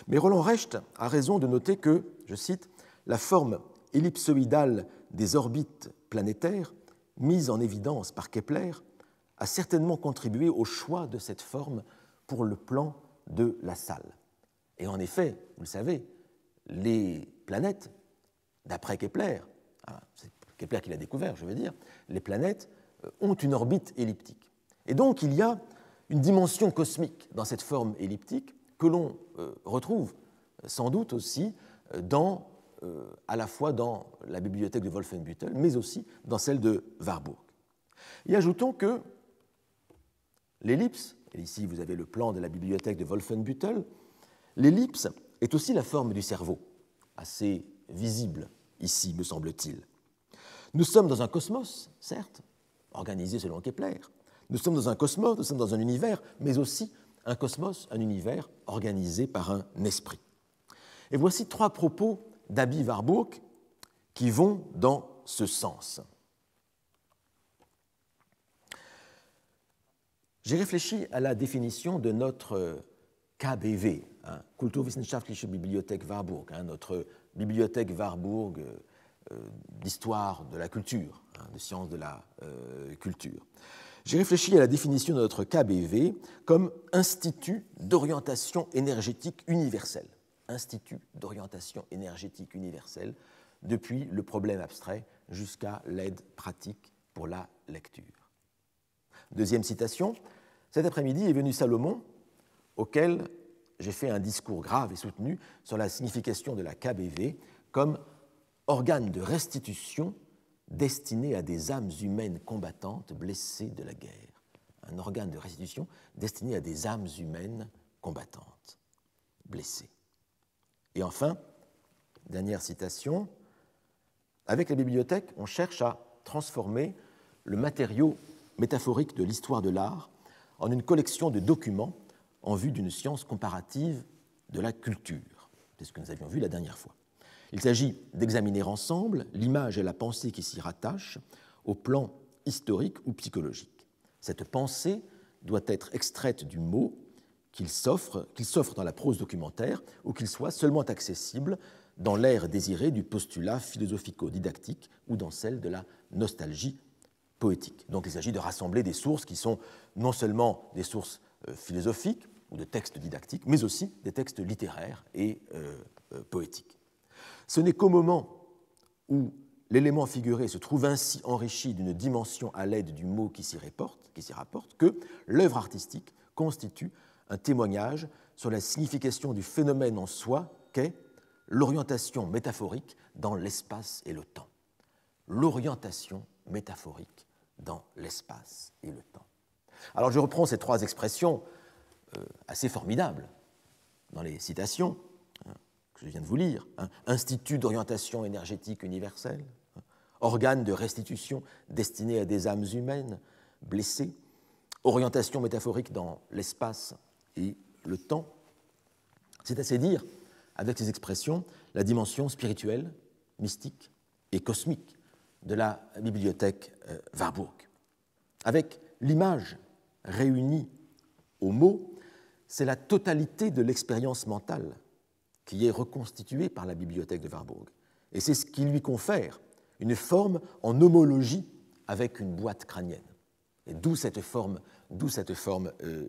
Mais Roland Recht a raison de noter que, je cite, « la forme ellipsoïdale des orbites planétaires, mise en évidence par Kepler, a certainement contribué au choix de cette forme pour le plan de la salle. » Et en effet, vous le savez, les planètes, d'après Kepler, c'est Kepler qui l'a découvert, je veux dire, les planètes ont une orbite elliptique. Et donc il y a une dimension cosmique dans cette forme elliptique que l'on retrouve sans doute aussi à la fois dans la bibliothèque de Wolfenbüttel, mais aussi dans celle de Warburg. Et ajoutons que l'ellipse, et ici vous avez le plan de la bibliothèque de Wolfenbüttel, l'ellipse est aussi la forme du cerveau, assez visible ici, me semble-t-il. Nous sommes dans un cosmos, certes, organisé selon Kepler. Nous sommes dans un cosmos, nous sommes dans un univers, mais aussi un cosmos, un univers organisé par un esprit. Et voici 3 propos d'Abi Warburg qui vont dans ce sens. J'ai réfléchi à la définition de notre KBW, Kulturwissenschaftliche Bibliothek Warburg, notre bibliothèque Warburg d'histoire de la culture, de sciences de la culture. J'ai réfléchi à la définition de notre KBV comme Institut d'orientation énergétique universelle. Institut d'orientation énergétique universelle, depuis le problème abstrait jusqu'à l'aide pratique pour la lecture. Deuxième citation, cet après-midi est venu Salomon, auquel j'ai fait un discours grave et soutenu sur la signification de la KBV comme organe de restitution destiné à des âmes humaines combattantes blessées de la guerre. Un organe de restitution destiné à des âmes humaines combattantes blessées. Et enfin, dernière citation, avec la bibliothèque, on cherche à transformer le matériau métaphorique de l'histoire de l'art en une collection de documents en vue d'une science comparative de la culture. C'est ce que nous avions vu la dernière fois. Il s'agit d'examiner ensemble l'image et la pensée qui s'y rattachent au plan historique ou psychologique. Cette pensée doit être extraite du mot qu'il s'offre dans la prose documentaire ou qu'il soit seulement accessible dans l'ère désirée du postulat philosophico-didactique ou dans celle de la nostalgie poétique. Donc il s'agit de rassembler des sources qui sont non seulement des sources philosophiques ou de textes didactiques, mais aussi des textes littéraires et poétiques. Ce n'est qu'au moment où l'élément figuré se trouve ainsi enrichi d'une dimension à l'aide du mot qui s'y rapporte que l'œuvre artistique constitue un témoignage sur la signification du phénomène en soi qu'est l'orientation métaphorique dans l'espace et le temps. L'orientation métaphorique dans l'espace et le temps. Alors je reprends ces 3 expressions assez formidables dans les citations. que je viens de vous lire, hein, Institut d'orientation énergétique universelle, hein, organe de restitution destiné à des âmes humaines blessées, orientation métaphorique dans l'espace et le temps. C'est assez dire, avec ces expressions, la dimension spirituelle, mystique et cosmique de la bibliothèque Warburg. Avec l'image réunie au mot, c'est la totalité de l'expérience mentale qui est reconstituée par la bibliothèque de Warburg. Et c'est ce qui lui confère une forme en homologie avec une boîte crânienne. Et d'où cette forme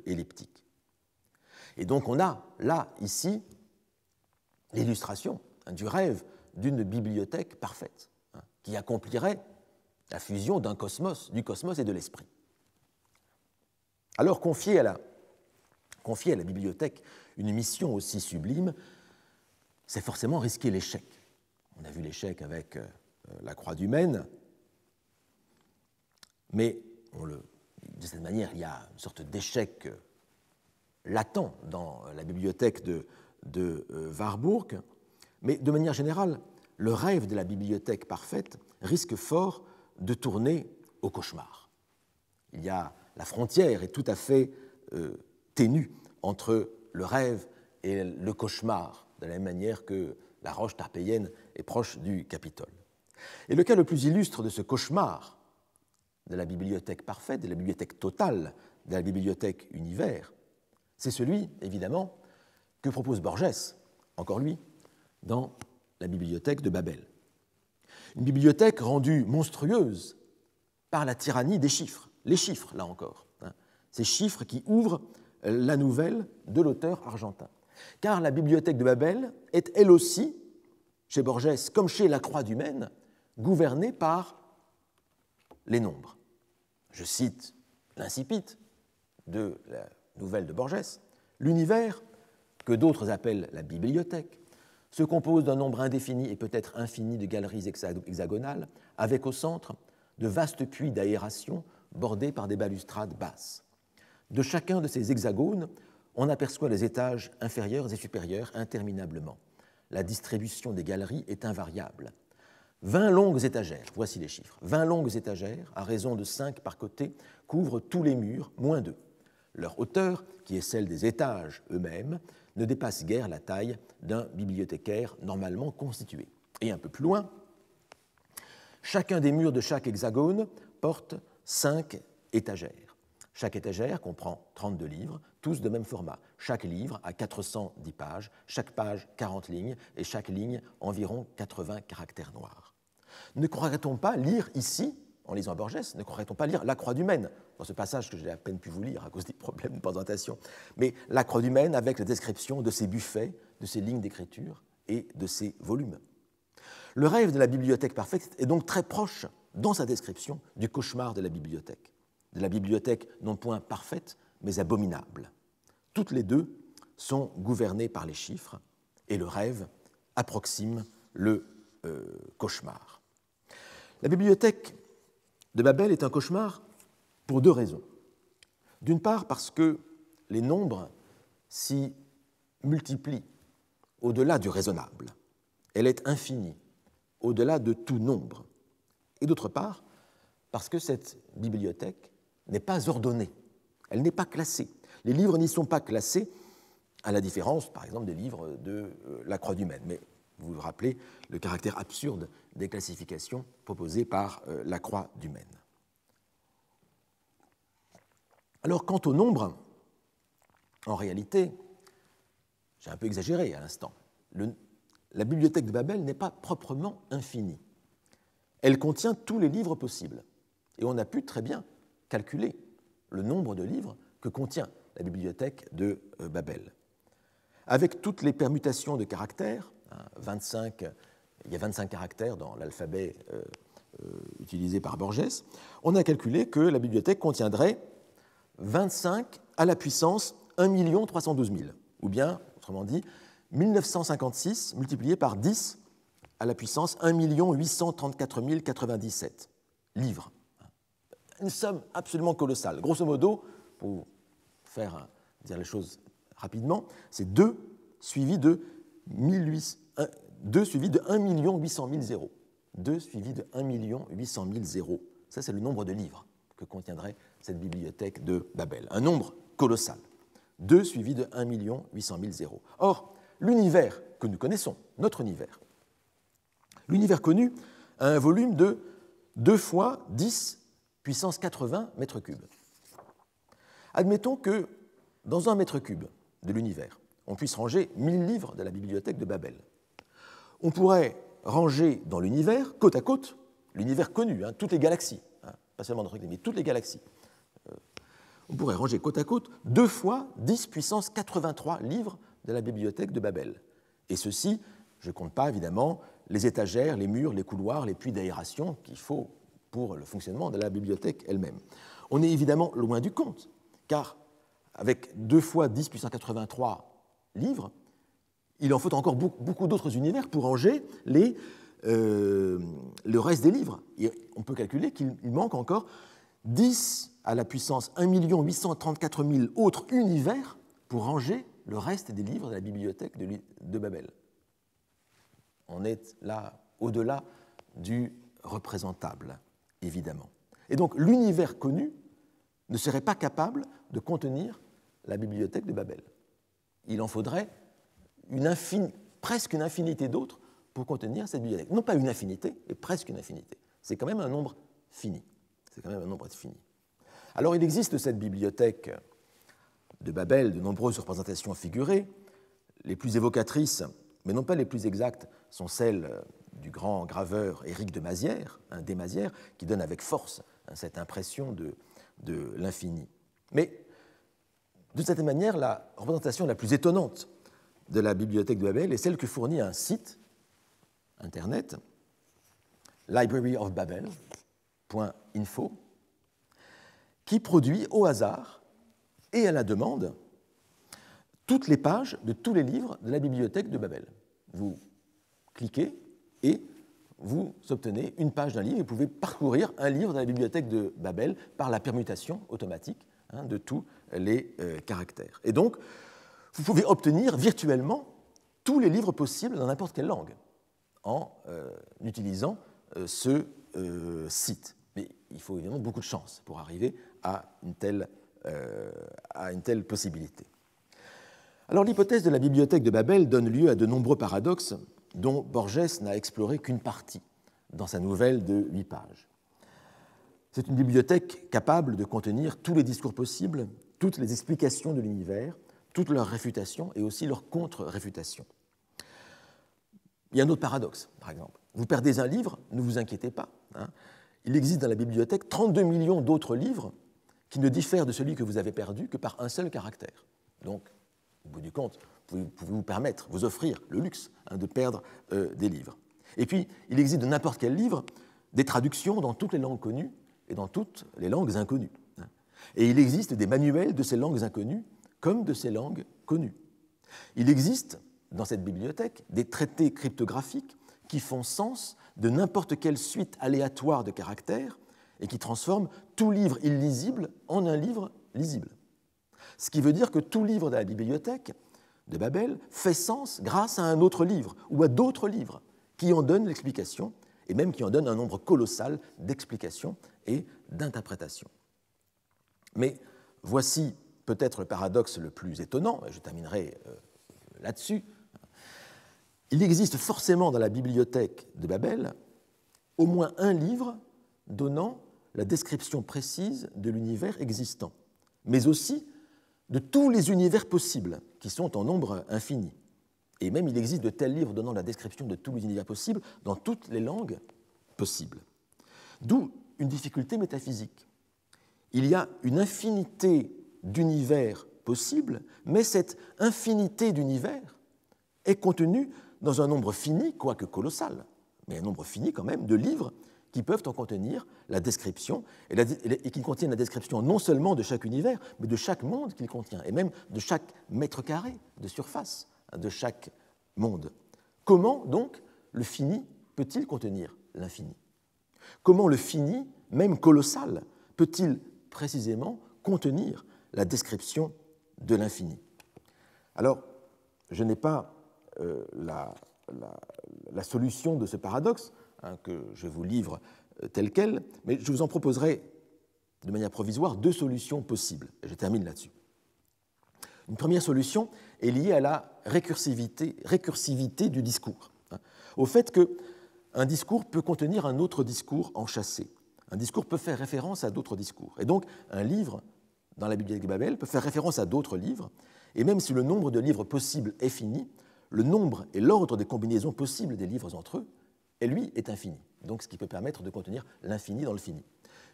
elliptique. Et donc on a là, ici, l'illustration du rêve d'une bibliothèque parfaite, hein, qui accomplirait la fusion du cosmos et de l'esprit. Alors confier à la bibliothèque une mission aussi sublime, c'est forcément risquer l'échec. On a vu l'échec avec la Croix du Maine, mais de cette manière, il y a une sorte d'échec latent dans la bibliothèque de Warburg, mais de manière générale, le rêve de la bibliothèque parfaite risque fort de tourner au cauchemar. La frontière est tout à fait ténue entre le rêve et le cauchemar, de la même manière que la roche tarpéienne est proche du Capitole. Et le cas le plus illustre de ce cauchemar de la bibliothèque parfaite, de la bibliothèque totale, de la bibliothèque univers, c'est celui, évidemment, que propose Borges, encore lui, dans la bibliothèque de Babel. Une bibliothèque rendue monstrueuse par la tyrannie des chiffres, les chiffres, là encore, hein, ces chiffres qui ouvrent la nouvelle de l'auteur argentin. Car la bibliothèque de Babel est elle aussi, chez Borges comme chez la Croix du Maine, gouvernée par les nombres. Je cite l'incipit de la nouvelle de Borges, l'univers, que d'autres appellent la bibliothèque, se compose d'un nombre indéfini et peut-être infini de galeries hexagonales, avec au centre de vastes puits d'aération bordés par des balustrades basses. De chacun de ces hexagones, on aperçoit les étages inférieurs et supérieurs interminablement. La distribution des galeries est invariable. 20 longues étagères, voici les chiffres, 20 longues étagères, à raison de 5 par côté, couvrent tous les murs, moins 2. Leur hauteur, qui est celle des étages eux-mêmes, ne dépasse guère la taille d'un bibliothécaire normalement constitué. Et un peu plus loin, chacun des murs de chaque hexagone porte 5 étagères. Chaque étagère comprend 32 livres, tous de même format. Chaque livre a 410 pages, chaque page 40 lignes, et chaque ligne environ 80 caractères noirs. Ne croirait-on pas lire ici, en lisant Borges, ne croirait-on pas lire La Croix du Maine, dans ce passage que j'ai à peine pu vous lire à cause des problèmes de présentation, mais La Croix du Maine avec la description de ses buffets, de ses lignes d'écriture et de ses volumes. Le rêve de la bibliothèque parfaite est donc très proche, dans sa description, du cauchemar de la bibliothèque non point parfaite, mais abominable. Toutes les deux sont gouvernées par les chiffres, et le rêve approxime le cauchemar. La bibliothèque de Babel est un cauchemar pour 2 raisons. D'une part, parce que les nombres s'y multiplient au-delà du raisonnable. Elle est infinie, au-delà de tout nombre. Et d'autre part, parce que cette bibliothèque n'est pas ordonnée, elle n'est pas classée. Les livres n'y sont pas classés, à la différence, par exemple, des livres de la Croix du Maine. Mais vous vous rappelez le caractère absurde des classifications proposées par la Croix du Maine. Alors, quant au nombre, en réalité, j'ai un peu exagéré à l'instant, la bibliothèque de Babel n'est pas proprement infinie. Elle contient tous les livres possibles. Et on a pu très bien calculer le nombre de livres que contient la bibliothèque de Babel. Avec toutes les permutations de caractères, il y a 25 caractères dans l'alphabet utilisé par Borges, on a calculé que la bibliothèque contiendrait 25 à la puissance 1 312 000, ou bien, autrement dit, 1956 multiplié par 10 à la puissance 1 834 097 livres. Une somme absolument colossale. Grosso modo, pour dire les choses rapidement, c'est 2 suivi de 2 suivi de 1 800 000 zéros. 2 suivi de 1 800 000 zéros. Ça, c'est le nombre de livres que contiendrait cette bibliothèque de Babel. Un nombre colossal. 2 suivi de 1 800 000 zéros. Or, l'univers que nous connaissons, notre univers, l'univers connu a un volume de 2 fois 10 puissance 80 mètres cubes. Admettons que dans un mètre cube de l'univers, on puisse ranger 1000 livres de la bibliothèque de Babel. On pourrait ranger dans l'univers, côte à côte, l'univers connu, toutes les galaxies, pas seulement notre mais toutes les galaxies. On pourrait ranger côte à côte 2 fois 10 puissance 83 livres de la bibliothèque de Babel. Et ceci, je ne compte pas évidemment les étagères, les murs, les couloirs, les puits d'aération qu'il faut pour le fonctionnement de la bibliothèque elle-même. On est évidemment loin du compte, car avec 2 fois 10 puissance 83 livres, il en faut encore beaucoup d'autres univers pour ranger le reste des livres. Et on peut calculer qu'il manque encore 10 à la puissance 1 834 000 autres univers pour ranger le reste des livres de la bibliothèque de Babel. On est là au-delà du représentable, évidemment. Et donc l'univers connu ne serait pas capable de contenir la bibliothèque de Babel. Il en faudrait presque une infinité d'autres pour contenir cette bibliothèque. Non pas une infinité, mais presque une infinité. C'est quand même un nombre fini. Alors il existe cette bibliothèque de Babel, de nombreuses représentations figurées. Les plus évocatrices, mais non pas les plus exactes, sont celles du grand graveur Éric de Mazières, des Mazières, qui donne avec force cette impression de l'infini. Mais de cette manière, la représentation la plus étonnante de la bibliothèque de Babel est celle que fournit un site internet, libraryofbabel.info, qui produit au hasard et à la demande toutes les pages de tous les livres de la bibliothèque de Babel. Vous cliquez et vous obtenez une page d'un livre et vous pouvez parcourir un livre de la bibliothèque de Babel par la permutation automatique de tous les caractères. Et donc, vous pouvez obtenir virtuellement tous les livres possibles dans n'importe quelle langue en utilisant ce site. Mais il faut évidemment beaucoup de chance pour arriver à une telle possibilité. Alors l'hypothèse de la bibliothèque de Babel donne lieu à de nombreux paradoxes dont Borges n'a exploré qu'une partie dans sa nouvelle de 8 pages. C'est une bibliothèque capable de contenir tous les discours possibles, toutes les explications de l'univers, toutes leurs réfutations et aussi leurs contre-réfutations. Il y a un autre paradoxe, par exemple. Vous perdez un livre, ne vous inquiétez pas. Il existe dans la bibliothèque 32 millions d'autres livres qui ne diffèrent de celui que vous avez perdu que par un seul caractère. Donc, au bout du compte, vous pouvez vous permettre, vous offrir le luxe de perdre des livres. Et puis, il existe de n'importe quel livre des traductions dans toutes les langues connues et dans toutes les langues inconnues. Et il existe des manuels de ces langues inconnues comme de ces langues connues. Il existe, dans cette bibliothèque, des traités cryptographiques qui font sens de n'importe quelle suite aléatoire de caractères et qui transforment tout livre illisible en un livre lisible. Ce qui veut dire que tout livre de la bibliothèque de Babel fait sens grâce à un autre livre ou à d'autres livres qui en donnent l'explication et même qui en donnent un nombre colossal d'explications et d'interprétations. Mais voici peut-être le paradoxe le plus étonnant, et je terminerai là-dessus. Il existe forcément dans la bibliothèque de Babel au moins un livre donnant la description précise de l'univers existant, mais aussi de tous les univers possibles, qui sont en nombre infini. Et même il existe de tels livres donnant la description de tous les univers possibles dans toutes les langues possibles. D'où une difficulté métaphysique. Il y a une infinité d'univers possibles, mais cette infinité d'univers est contenue dans un nombre fini, quoique colossal, mais un nombre fini quand même, de livres qui peuvent en contenir la description, et qui contiennent la description non seulement de chaque univers, mais de chaque monde qu'il contient, et même de chaque mètre carré de surface de chaque monde. Comment, donc, le fini peut-il contenir l'infini? Comment le fini, même colossal, peut-il précisément contenir la description de l'infini? Alors, je n'ai pas la solution de ce paradoxe, hein, que je vous livre tel quel, mais je vous en proposerai de manière provisoire 2 solutions possibles. Et je termine là-dessus. Une première solution est liée à la récursivité du discours, hein, au fait qu'un discours peut contenir un autre discours enchâssé. Un discours peut faire référence à d'autres discours. Et donc, un livre dans la Bibliothèque de Babel peut faire référence à d'autres livres, et même si le nombre de livres possibles est fini, le nombre et l'ordre des combinaisons possibles des livres entre eux, lui, est infini. Donc, ce qui peut permettre de contenir l'infini dans le fini.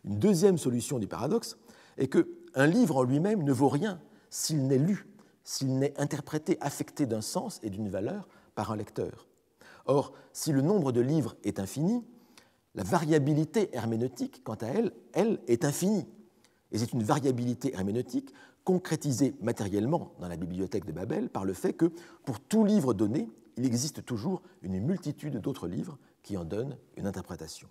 Une deuxième solution du paradoxe est qu'un livre en lui-même ne vaut rien s'il n'est lu, s'il n'est interprété, affecté d'un sens et d'une valeur par un lecteur. Or, si le nombre de livres est infini, la variabilité herméneutique, quant à elle, est infinie. Et c'est une variabilité herméneutique concrétisée matériellement dans la bibliothèque de Babel par le fait que, pour tout livre donné, il existe toujours une multitude d'autres livres qui en donnent une interprétation.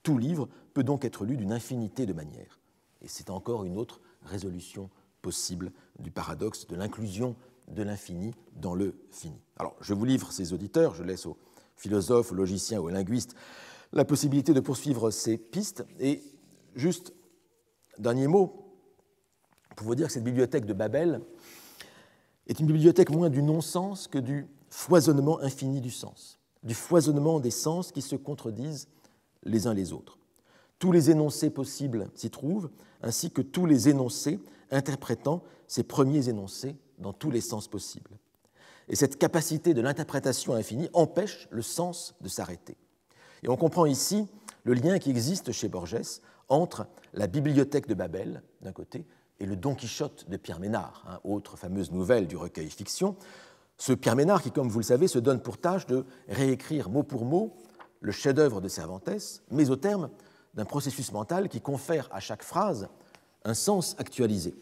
Tout livre peut donc être lu d'une infinité de manières. Et c'est encore une autre résolution possible du paradoxe de l'inclusion de l'infini dans le fini. Alors, je vous livre ces auditeurs, je laisse aux philosophes, aux logiciens, aux linguistes la possibilité de poursuivre ces pistes. Et juste, dernier mot, pour vous dire que cette bibliothèque de Babel est une bibliothèque moins du non-sens que du foisonnement infini du sens, du foisonnement des sens qui se contredisent les uns les autres. Tous les énoncés possibles s'y trouvent, ainsi que tous les énoncés interprétant ces premiers énoncés dans tous les sens possibles. Et cette capacité de l'interprétation infinie empêche le sens de s'arrêter. Et on comprend ici le lien qui existe chez Borges entre la bibliothèque de Babel, d'un côté, et le Don Quichotte de Pierre Ménard, autre fameuse nouvelle du recueil fiction. Ce Pierre Ménard qui, comme vous le savez, se donne pour tâche de réécrire mot pour mot le chef-d'œuvre de Cervantes, mais au terme d'un processus mental qui confère à chaque phrase un sens actualisé.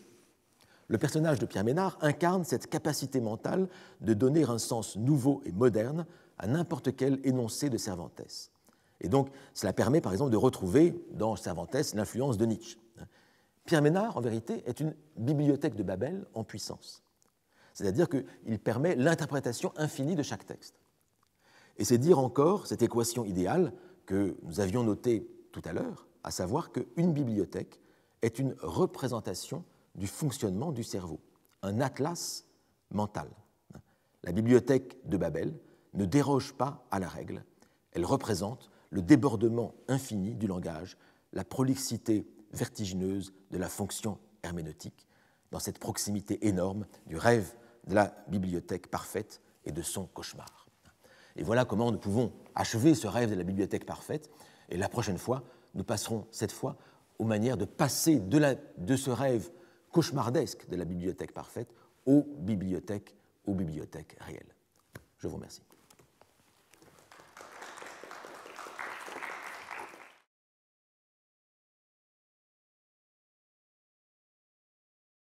Le personnage de Pierre Ménard incarne cette capacité mentale de donner un sens nouveau et moderne à n'importe quel énoncé de Cervantes. Et donc, cela permet, par exemple, de retrouver dans Cervantes l'influence de Nietzsche. Pierre Ménard, en vérité, est une bibliothèque de Babel en puissance. C'est-à-dire qu'il permet l'interprétation infinie de chaque texte. Et c'est dire encore cette équation idéale que nous avions notée tout à l'heure, à savoir qu'une bibliothèque est une représentation du fonctionnement du cerveau, un atlas mental. La bibliothèque de Babel ne déroge pas à la règle, elle représente le débordement infini du langage, la prolixité vertigineuse de la fonction herméneutique, dans cette proximité énorme du rêve de la bibliothèque parfaite et de son cauchemar. Et voilà comment nous pouvons achever ce rêve de la bibliothèque parfaite, et la prochaine fois, nous passerons cette fois aux manières de passer de ce rêve cauchemardesque de la bibliothèque parfaite aux bibliothèques réelles. Je vous remercie.